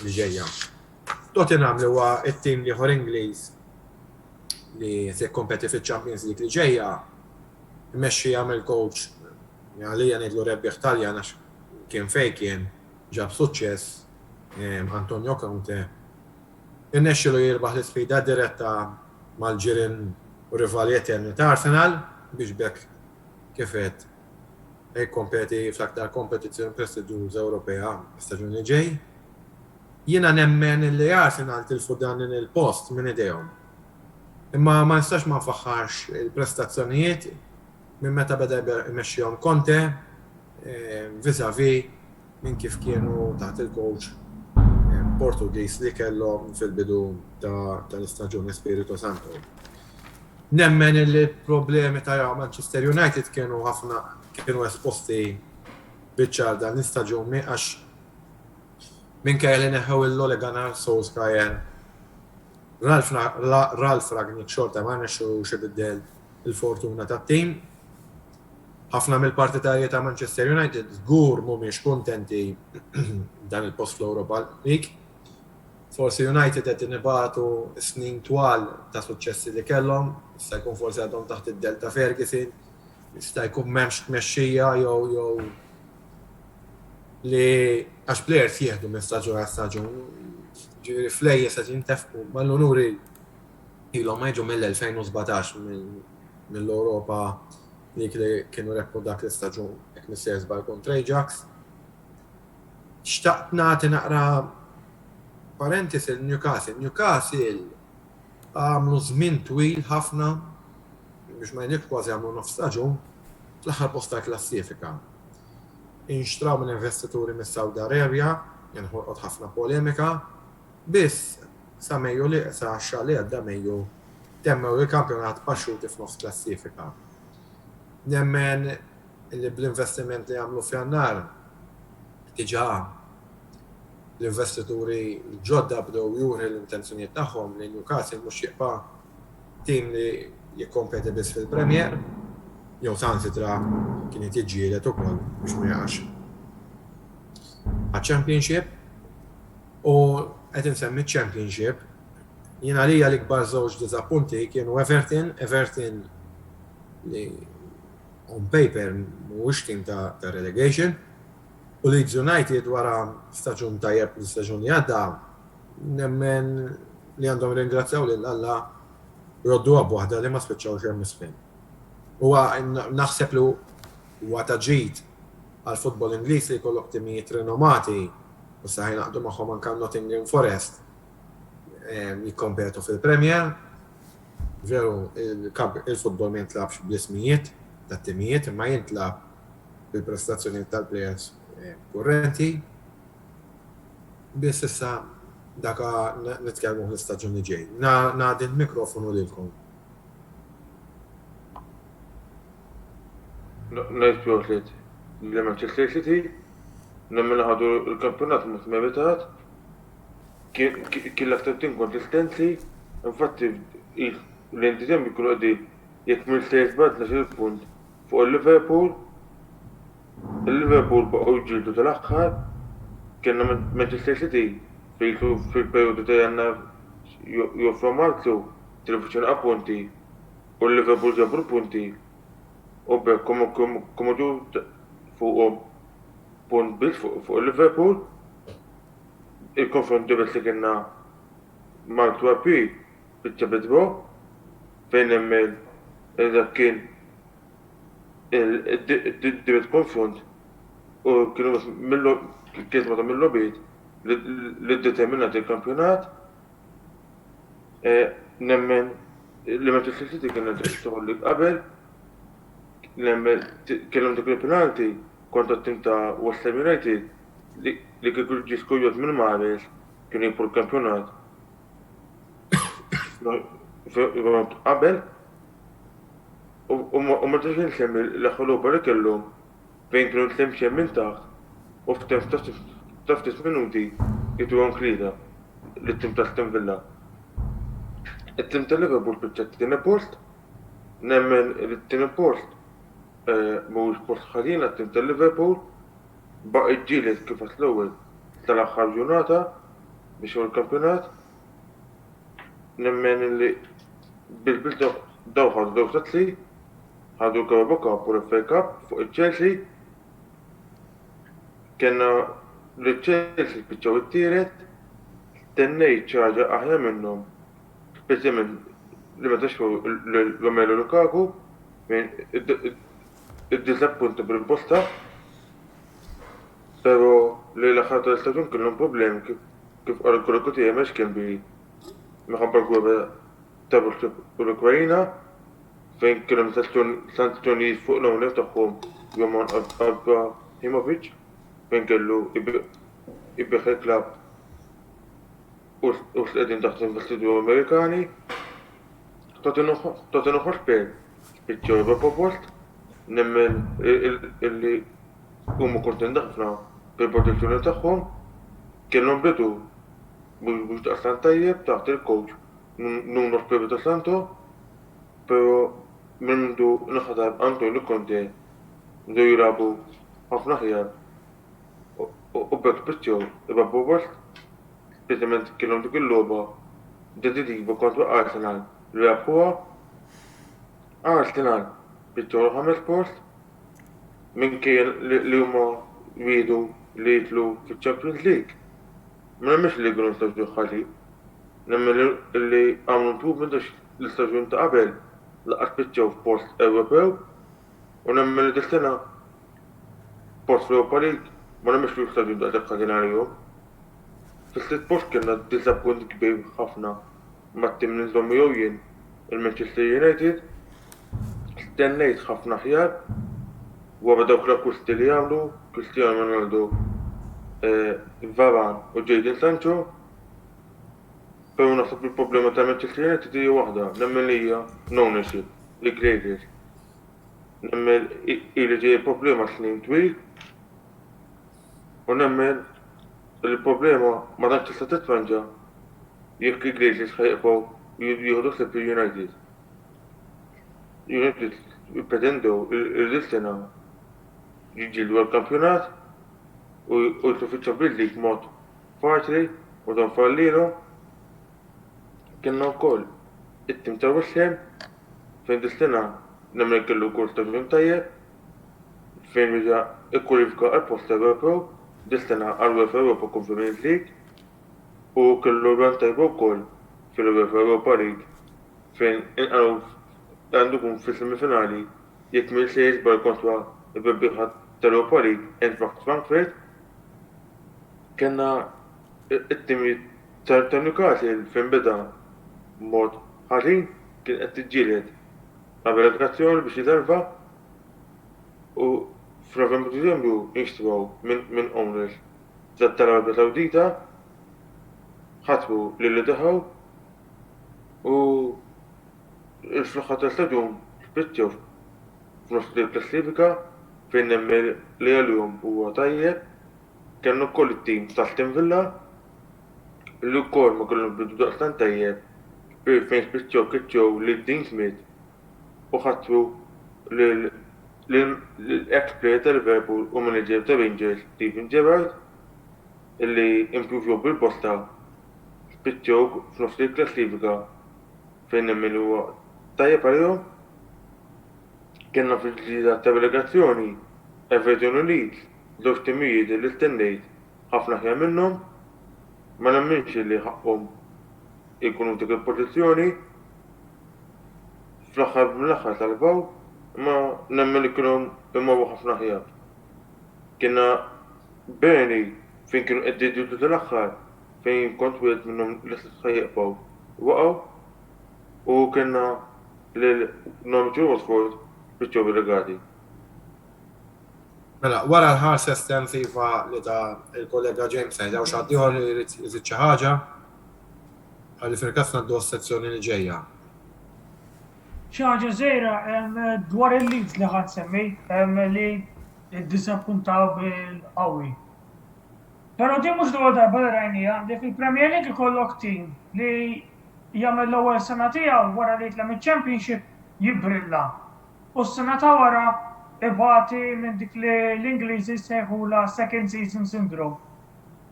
A: li ġejja. Tottenham li huwa t-tim ieħor Ingliż li se jkompeti fil-Champions League li ġejja imexxi jagħmel coach għalija ngħidlu rebbieħ Taljan għax kien fejn kien ġab suċċess Antonio Conte. Innexxielu jirbaħ l-isfida diretta mal-ġirien u rivali eterni ta' Arsenal biex bekk kif qed jikkompeti fl-aktar kompetizzjoni prestiġjuża Ewropea staġun li ġej. Jiena nemmen li Arsenal tilfu dan il-post minn idejhom. Imma ma nistax ma nfaħħarx il-prestazzjonijiet minn meta beda jmexxihom Conte vis-à-vis minn kif kienu taħt il-coach Portugiż li kellhom fil-bidu tal-istaġun Spirito Santo. Nemmen li problemi ta' Manchester United kienu esposti biċċar dan l-istaġun għax minkejja li neħew il-Ole-Gunnar Solskjaer Ralf Rangnick xorta ma nexxu biddel il-fortuna tat-tim. Ħafna mill-partitarji ta' Manchester United żgur mhumiex kuntenti dan il-post fl-Europa League. Forsi United qed inibatu snin twal ta' suċċessi li kellhom, jista' jkun forsi għadhom taħt id-Delta Ferguson, jista' jkun m'hemmx tmexxija jew li għax plejers jieħdu minn staġun għal staġun. Ġifieri flejjes qed jintefqu mal-Unuri ilhom ma jiġu mill-2017 mill-Ewropa li kienu rebħu dak l-istaġun jekk missejjer żball kontra Ajax. Xtaqt nagħti naqra parentesi Newcastle. Newcastle għamlu żmien twil ħafna biex ma jnikx kważi għamlu nofs staġun fl-aħħar post tal-klassifika. Inxtraw minn investituri mis-Saudi Arabia, jenħolqot ħafna polemika, biss sa Mejju li sa xahar li għadda Mejju temmew il-kampjonat baxxuti f'nofs klassifika. Nemmen li bl-investiment li għamlu f'Jannar diġà l-investituri ġodda bdew juri l-intenzjonijiet tagħhom li Newcastle mhux jibqa' tim li jikkompeti biss fil-Premier jew sansitra kien jiġġieled ukoll biex ma jaqax għaċ-Championship u qed insemmi ċ-Championship jiena għalija l-ikbar żewġ diżappunti kienu Everton li on paper mhuwiex tim ta' relegation u Leeds United wara staġun tajjeb l-istaġun li għadda nemmen li għandhom ringrazzjaw lil Alla roddu waħda li ma spiċċawx hemm misfin. Huwa naħseb li huwa ta' ġid għal futbol Ingliż li jkollok timijiet rinomati u saħi naqdu magħhom anke Nottingham Forest jikkompetu fil-Premier. Veru, il-futbol ma jintlabx bl-ismijiet tat-timijiet imma jintlab bil-prestazzjoni tal-plejers kurrenti. Biss issa daka nitkellmu l-istaġun li ġej. Nagħdi l-mikrofonu lilkom.
B: Ngħid Pjotlet li Manchester City nemmen ħadu l-kampjonat mut-mevitat kien l-aktar tim konsistenzi, infatti l-entitjem bikunu għaddi jekk mill-sejt bad 12 punt fuq il-Liverpool baqgħu ġildu tal-aħħar kienna Manchester City fil-periodu ta' jannar joffru Marzu televizjoni appunti u l-Liverpool ġabru punti u bekk komu ġu fuqhom punt biex fuq il-Liverpool il-konfront dibet li kienna Marzu April bit-ċabedbo fejn emmel dak kien il-dibet konfront u kienu kisma ta' mill-lobiet li determinat il-kampjonat nemmen li Manchester City kienet tħolli qabel nemmen kellhom dik il-penalti kontra t-tim ta' West Ham United li kieku ġiskujot minn Mahrez kienu jibqu l-kampjonat. Qabel u ma tiġi nsemmi l-ħoluba li kellhom fejn kienu tlemxie minn taħt u f'taftis minuti jitu għon klida l-tim tal-tim Villa. Il-tim tal-Liverpool bieċa t-tina post, nemmen il-tina post mux post ħadina il-tim tal-Liverpool baq iġġilet kif l-ewwel tal-aħħar ġurnata biex u l-kampjonat. Nemmen li bil-bil daw ħadu tatli ħadu Carabao Cup u l-FA Cup fuq il-Chelsea kena li Chelsea bieċaw it-tiret tennejt ċaġa aħja minnhom speċjalment li ma taxfu l-Romelu Lukaku minn id-disappunta bil-posta pero li l-aħħar tal-istaġun kellhom problemi kif qal il-kollega tiegħi mhux kien bi minħabba l-gweba tabu l-Ukrajina fejn kellhom sanzjonijiet fuq l-owner tagħhom Roman Abramovich fejn kellu ibbeħ il-klab u s-qegħdin taħt investituri Amerikani tagħtinu ħospel spiċċaw Europa Post nemmen illi huma kontent ħafna bil-protezzjoni tagħhom kellhom bidu biex taqsam tajjeb taħt il-coach Nuno Espirito Santo pero mindu naħdar Antonio Conte ndu jirabu ħafna ħjar u bekk spiċċaw Europa Post speċjalment kellhom dik il-logħba deċiżiva kontra Arsenal li rebħuha Arsenal spiċċaw ħames post minkejja li huma jridu li jitlu fiċ-Champions League. Ma nemmx li jkunu staġun ħali. Nemmen li għamlu improvement l-istaġun ta' qabel laqas spiċċaw f'post Ewropew u nemmen li dis-sena post Europa League ma nemmx li l-istaġun ta' ħalinarjhom. Fis-sitt post kienna disappunt kbir ħafna mat-tim nżommu jew jien il-Manchester United stennejt ħafna ħjar wara dawk l-akkusti li għamlu Cristiano Ronaldo, Varane u Jadon Sancho pero naħseb il-problema ta' Manchester United hija waħda nemmen li hija ownership li Gregor. Nemmen ili ġej il-problema snin twil u nemmen il-problema ma tantx tista' titranġa jekk Iglesias ħajqbgħu jieħdu sepp United. United jippretendew il-sena jiġġieldu għall-kampjonat u jitlu fiċ-Champions League b'mod faċli u dan fallilu. Kienna wkoll it-tim ta' West Ham fejn dis-sena nemmen kellu wkoll staġun tajjeb fejn reġa' ikkwalifika għall-post Ewropew dis-sena għal-UEFA Europa Conference League u kellu run tajba wkoll fil-UEFA Europa League fejn inqalgħu għandu kun fis-semifinali jekk mill se jiġbar kontra il-bebbieħa tal-Europa League, Eintracht Frankfurt, kena it-timi tal-Newcastle fejn beda mod ħażin kien qed tiġġieled qabel regazzjoni biex jidarba u f'Novembru Diċembru jinxtru minn owners tal-Arabja Sawdita ħatbu lil deħaw u l-fluħħa tal-staġun spiċċew f'nofs il-klassifika fejn nemmel li għal-jum huwa tajjeb kienu wkoll it-tim tal-Aston Villa li wkoll ma kellhom bidu daqstant tajjeb fejn spiċċew kitċew lil Dean Smith u ħattu l-ex-player tal-Liverpool u manager ta' Rangers Steven Gerrard illi improvju bil-posta spiċċew f'nofs il-klassifika fejn nemmel huwa tajjeb għalihom. Kienna fil-ġdida ta' delegazzjoni Everton u Leeds, żewġ timijiet li stennejt ħafna ħjar minnhom, ma nemminx li ħaqhom ikunu dik il-pożizzjoni. Fl-aħħar mill-aħħar salvaw, ma nemmen li kienu imorru ħafna ħjar. Kienna Burnley fejn kienu qed jiddu tal-aħħar fejn kont wieħed minnhom li ħajjaqbgħu waqgħu u kienna lil Norwich Watford biċċew bil-regati.
A: Mela, wara l-ħarsa estensiva li ta' il-kollega James għaw xaddiħor li jrid xi ħaġa għalli fil-kasna d sezzjoni li ġejja.
C: Xi ħaġa żgħira dwar il-Leeds li ħadd semmi li ddisappuntaw bil-qawwi. Però din mhux dwar darba li rajnija, di fil-Premier League ikollok tim li jagħmel l-ewwel sena tiegħu wara li jitlem il-Championship jibbrilla. U s-sena ta' wara ibati minn dik li l-Ingliżi sejħula second season syndrome.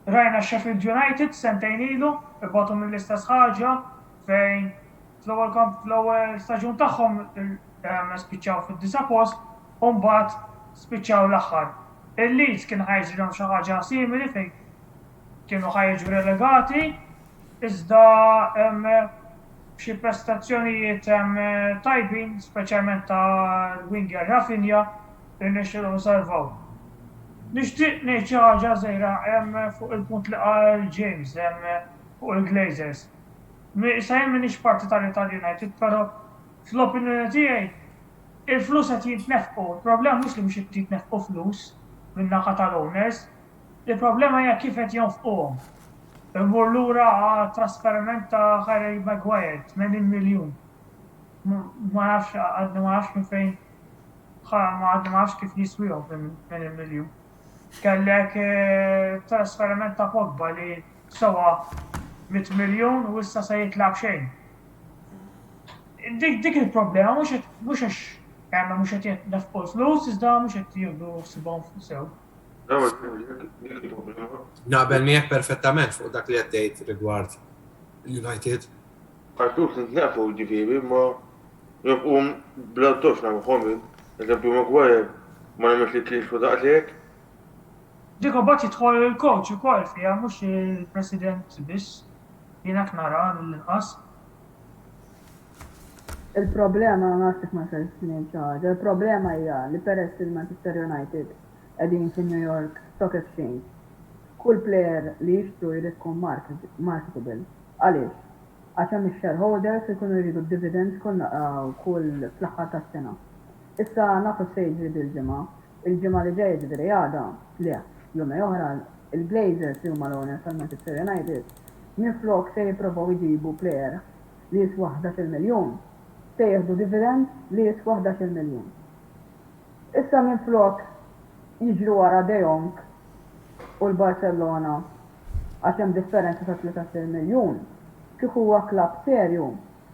C: Rajna Sheffield United sentejn ilu ibatu mill-istess ħaġa fejn fl-ewwel staġun tagħhom spiċċaw fid-disa post u mbagħad spiċċaw l-aħħar. Il-Leeds kien ħajġrilhom xi ħaġa simili fejn kienu ħajġu relegati iżda xi prestazzjonijiet tajbin, speċjalment ta' winger Rafinha, irnexxilhom salvaw. Nixtieq ngħid xi ħaġa żgħira fuq il-punt li qal James fuq il-Glazers. Sa jien m'iniex parti tal-Ital United, però fl-opinjoni tiegħi il-flus qed jitnefqu. Il-problema mhux li mhux qed jitnefqu flus min-naħa tal-owners, il-problema hija kif qed jonfquhom. Immur lura trasferiment ta' Harry Maguire, 80 miljun. Ma nafx minn fejn, ma nafx kif jiswihom 80 miljun. Kellek trasferiment ta' Pogba li sewa 100 miljun u issa se jitlab xejn. Dik il-problema mhux qed jitnefqu flus, iżda mhux qed jieħdu sibhom sew.
A: Naqbel miegħek perfettament fuq dak li qed tgħid rigward United.
B: Għartux nitnaqfu ġifieri ma jibqu bla tox nagħmluhom eżempju Maguire ma nagħmilx li kienu daqshekk.
C: Dik imbagħad jidħol il-coach ukoll fiha mhux il-President biss. Jienek nara l-inqas.
D: Il-problema ma nafx ma sarx ħaġa. Il-problema hija li peress il-Manchester United qegħdin fi New York Stock Exchange. Kull player li jixtru jrid ikun marketable. Għaliex? Għax hemm ix-shareholders ikunu jridu dividends kull fl-aħħar tas-sena. Issa nafu se jiġri dil-ġimgħa. Il-ġimgħa li ġejja ġifieri għada, le, jum oħra il-Glazers li huma l-owners tal-Manchester United minflok se jippruvaw jġibu player li jiswa 11 miljun. Se jieħdu dividend li jiswa 11 miljun. Issa minflok jiġru wara De Jong u l-Barcellona għax hemm differenza ta' 13 miljun. Kif huwa klabb serju,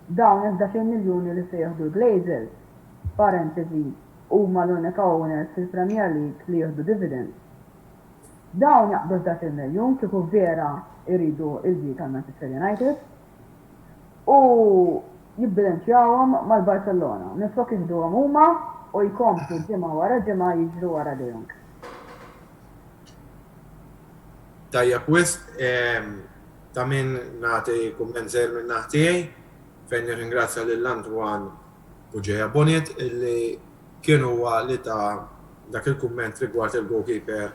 D: dawn 11 miljuni li se jieħdu Glazers, parentesi, huma l-unika owners fil-Premier League li jieħdu dividend. Dawn jaqbdu 11 miljun kieku vera jridu il-ġi tal-Manchester United u jibbilanċjawhom mal-Barcellona. Niflok jieħduhom huma u jkomplu ġimgħa wara ġimgħa jiġru wara De Jong.
A: Tajja kwist, ta' min nagħti kumment żgħir minn naħtijaj, fejn nirringrazzja lil Antwan u ġeja Bonnet illi kienu li ta' dak il-kumment rigward il-goalkeeper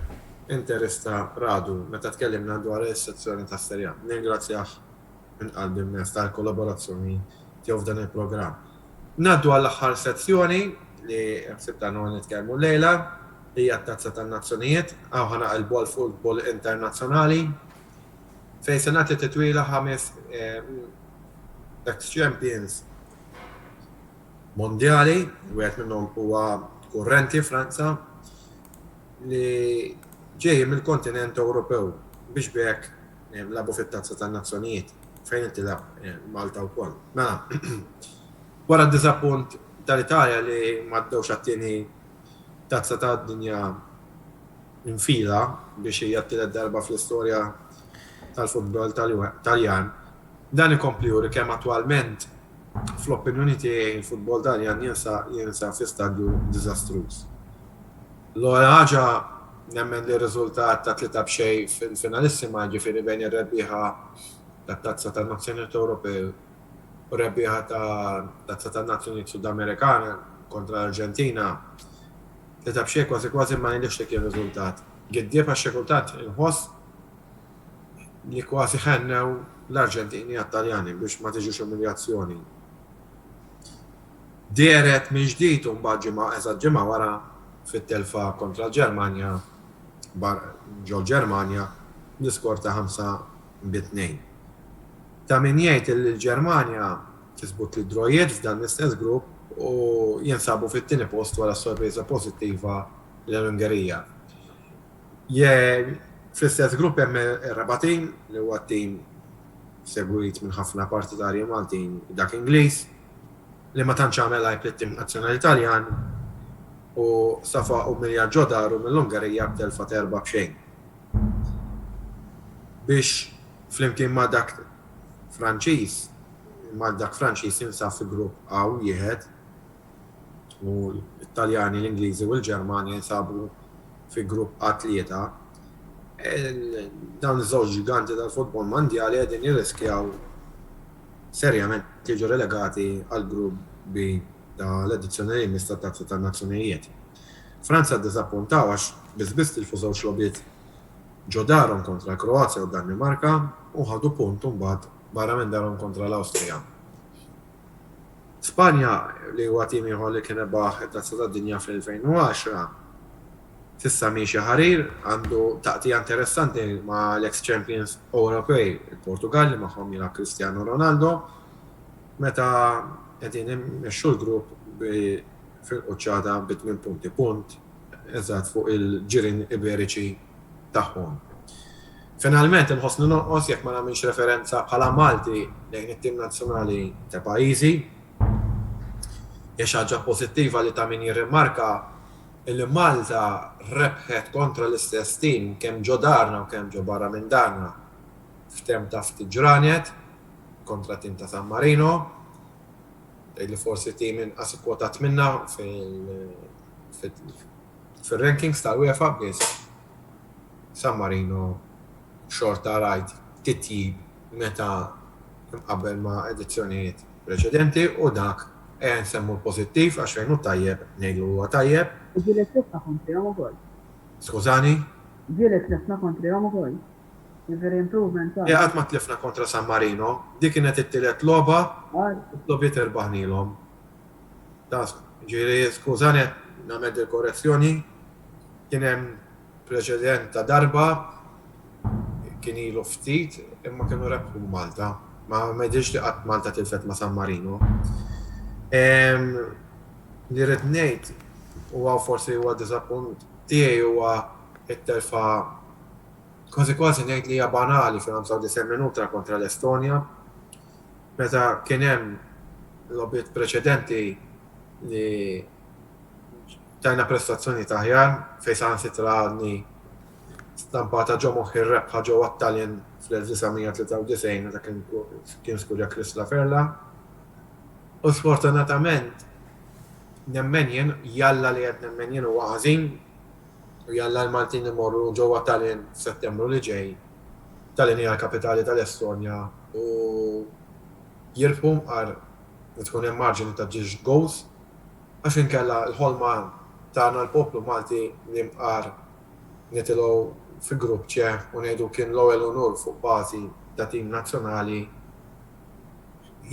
A: interista Radu meta tkellimna dwar is-sezzjoni ta' Serja. Ningrazzjah minn qalbi mess tal-kollaborazzjoni tiegħu f'dan il-programm. Naddu għall-aħħar sezzjoni li ħsibta nitkellmu lejla li hija t-tazza tan-nazzjonijiet, aw ħanaqilbu għal futbol internazzjonali. Fejn se nagħti titwila 5 ex-champions mondjali, wieħed minnhom huwa kurrenti Franza li ġej mill-kontinent Ewropew biex bekk labu fit-tazza tan-nazzjonijiet fejn intilab Malta wkoll. Mela, wara d-diżappunt tal-Italja li m'għaddewx għat-tieni tazza tad-dinja infila biex hija t-tielet darba fl-istorja tal-futbol Taljan, dan ikompli juri kemm attwalment fl-opinjoni tiegħi il-futbol Taljan jinsa fi stadju diżastruż. L-ewwel ħaġa nemmen li r-riżultat ta' 3-0 fil-finalissima ġifieri bejn ir-rebbieħa tat-tazza tan-Nazzjonijiet Ewropew u rebbieħa tat-tazza tan-Nazzjonijiet Sudamerikana kontra l-Arġentina. 3-0 kważi ma nilix li kien riżultat. Giddieb għax-xekultat inħoss li kważi ħennew l-Arġentini għat-Taljani biex ma tiġix umiljazzjoni. Deret minn ġdid u mbagħad ġimgħa wara fit-telfa kontra l-Ġermanja ġew Ġermanja l-iskor ta' 5-2. Ta' min jgħid li l-Ġermanja kisbut li drojiet f'dan l-istess grupp u jinsabu fit-tieni post wara sorpriża pożittiva l-Ungerija. Fl-istess grupp hemm ir-Rabatin li huwa tim segwit minn ħafna partitarji Maltin dak Ingliż li ma tantx għamel għajb lit-tim nazzjonali Taljan u safa u milja ġodaru mill-Ungerija b'telfa 4-0. Biex flimkien ma' dak Franċiż, jinsab fi grupp A wieħed u l-Taljani, l-Ingliżi u l-Ġermani jinsabu fi grupp A3. Dawn iż-żewġ ġiganti tal-futbol mondjali qegħdin jirriskjaw serjament jiġu relegati għal grupp B tal-edizzjoni li jmiss tat-tazza tan-nazzjonijiet. Franza ddiżappuntaw għax biss tilfu żewġ logħbiet ġo darhom kontra l-Kroazja u d-Danimarka u ħadu punt mbagħad barra minn darhom kontra l-Awstrija. Spanja li huwa tim ieħor li kien rebaħ it-tazza tad-dinja fl-2010 tissa miexi ħarir għandu taqtija interessanti ma' l-ex-champions Ewropej, il-Portugal li magħhom jilgħab Cristiano Ronaldo, meta qegħdin immexxu l-grupp fil-quċċata b'8 punti punt eżatt fuq il-ġirien iberiċi tagħhom. Finalment inħossni nonqos jekk ma nagħmilx referenza bħala Malti lejn it-tim nazzjonali ta' pajjiżi. Hija xi ħaġa pożittiva li ta' min jirrimarka illi Malta rebħet kontra l-istess tim kemm ġo darna u kemm ġo barra minn darna f'tem ta' ftit ġranet kontra tim ta' San Marino li forsi tim inqas ikkwotat minnha fil-rankings tal-UEFA biss San Marino xorta rajt titjib meta mqabbel ma' edizzjonijiet preċedenti u dak nsemmu l-pożittiv għax fejn hu tajjeb ngħidlu huwa tajjeb.
D: Ġielet tlifna kontrihom ukoll.
A: Skużani?
D: Ġielet tlifna kontrihom ukoll. Very improvement.
A: Qatt ma tlifna kontra San Marino, dik kienet it-tielet logħba, lobiet irbaħnilhom. Ġieli skużani nagħmel il-korrezzjoni, kien hemm preċedent ta' darba kien ilu ftit imma kienu rebħu Malta. Ma m'għidilx li qatt Malta tilfet ma' San Marino. Li rrid ngħid huwa forsi huwa diżappunt tiegħi huwa t-telfa kważi ngħid li hija banali fil-95 minuta kontra l-Estonja. Meta kien hemm logħbiet preċedenti li tajna prestazzjoni ta' aħjar fejn saħansitra għadni stampata ġo moħħi rebħa ġewwa Tallinn fl-1993 meta kien skurja Chris Laferla. U sfortunatament nemmen jien jalla li qed nemmen jien huwa ħażin u jalla l-Maltin imorru ġewwa Tallinn f'Settembru li ġej. Tallinn hija l-kapitali tal-Estonja u jirbħu għar tkun hemm marġini ta' ġiex goals għax inkella l-ħolma tagħna l-poplu Malti li mqar nitilgħu fi grupp ċe u ngħidu kien l-ewwel unur fuq bażi ta' tim nazzjonali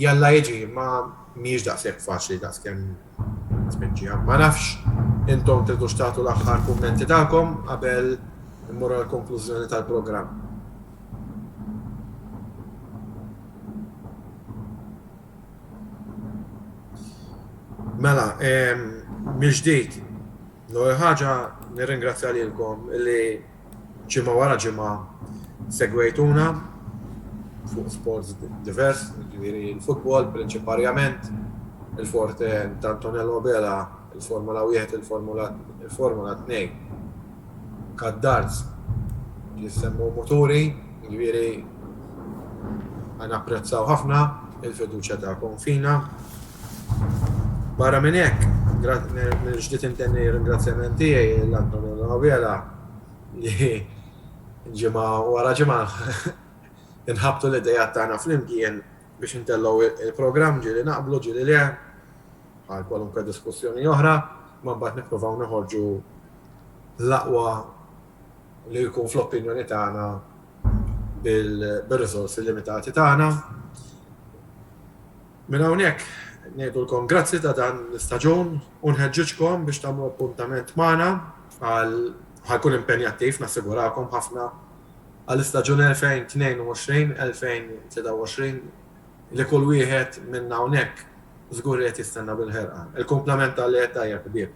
A: jalla jiġi ma mhijiex daqshekk faċli daqskemm tmiġġiha. Ma nafx intom tridux tagħtu l-aħħar kummenti tagħkom qabel immorru l-konklużjoni tal-programm. Mela, mill-ġdid, l-ewwel ħaġa nirringrazzja lilkom li ġimgħa wara ġimgħa segwejtuna fuq sports divers, jiġifieri l-futbol prinċipalment, il-forte ta' Antonello Bela, il-Formula 1, il-Formula 2, kad-darts jissemmu moturi, jiġifieri għana apprezzaw ħafna il-fiduċja tagħkom fina. Barra minn hekk, mill-ġdid intenni ringrazzjament tiegħi l-Antonello Bela li ġimgħa wara ġimgħa inħabtu l-idejat tagħna flimkien biex intellgħu il-programm ġieli naqblu ġieli le bħal kwalunkwe diskussjoni oħra, ma mbagħad nippruvaw noħorġu l-aqwa li jkun fl-opinjoni tagħna bil-riżorsi limitati tagħna. Minn hawnhekk ngħidulkom grazzi ta' dan l-istaġun u nħeġġiġkom biex tagħmlu appuntament magħna għal ħajkun impenjattiv nassigurakom ħafna għall-istaġun 2022-2023 li kull wieħed minn hawnhekk żgur qed jistenna bil-ħerqa. Il-kumplament tal-li qed tajjeb kbir.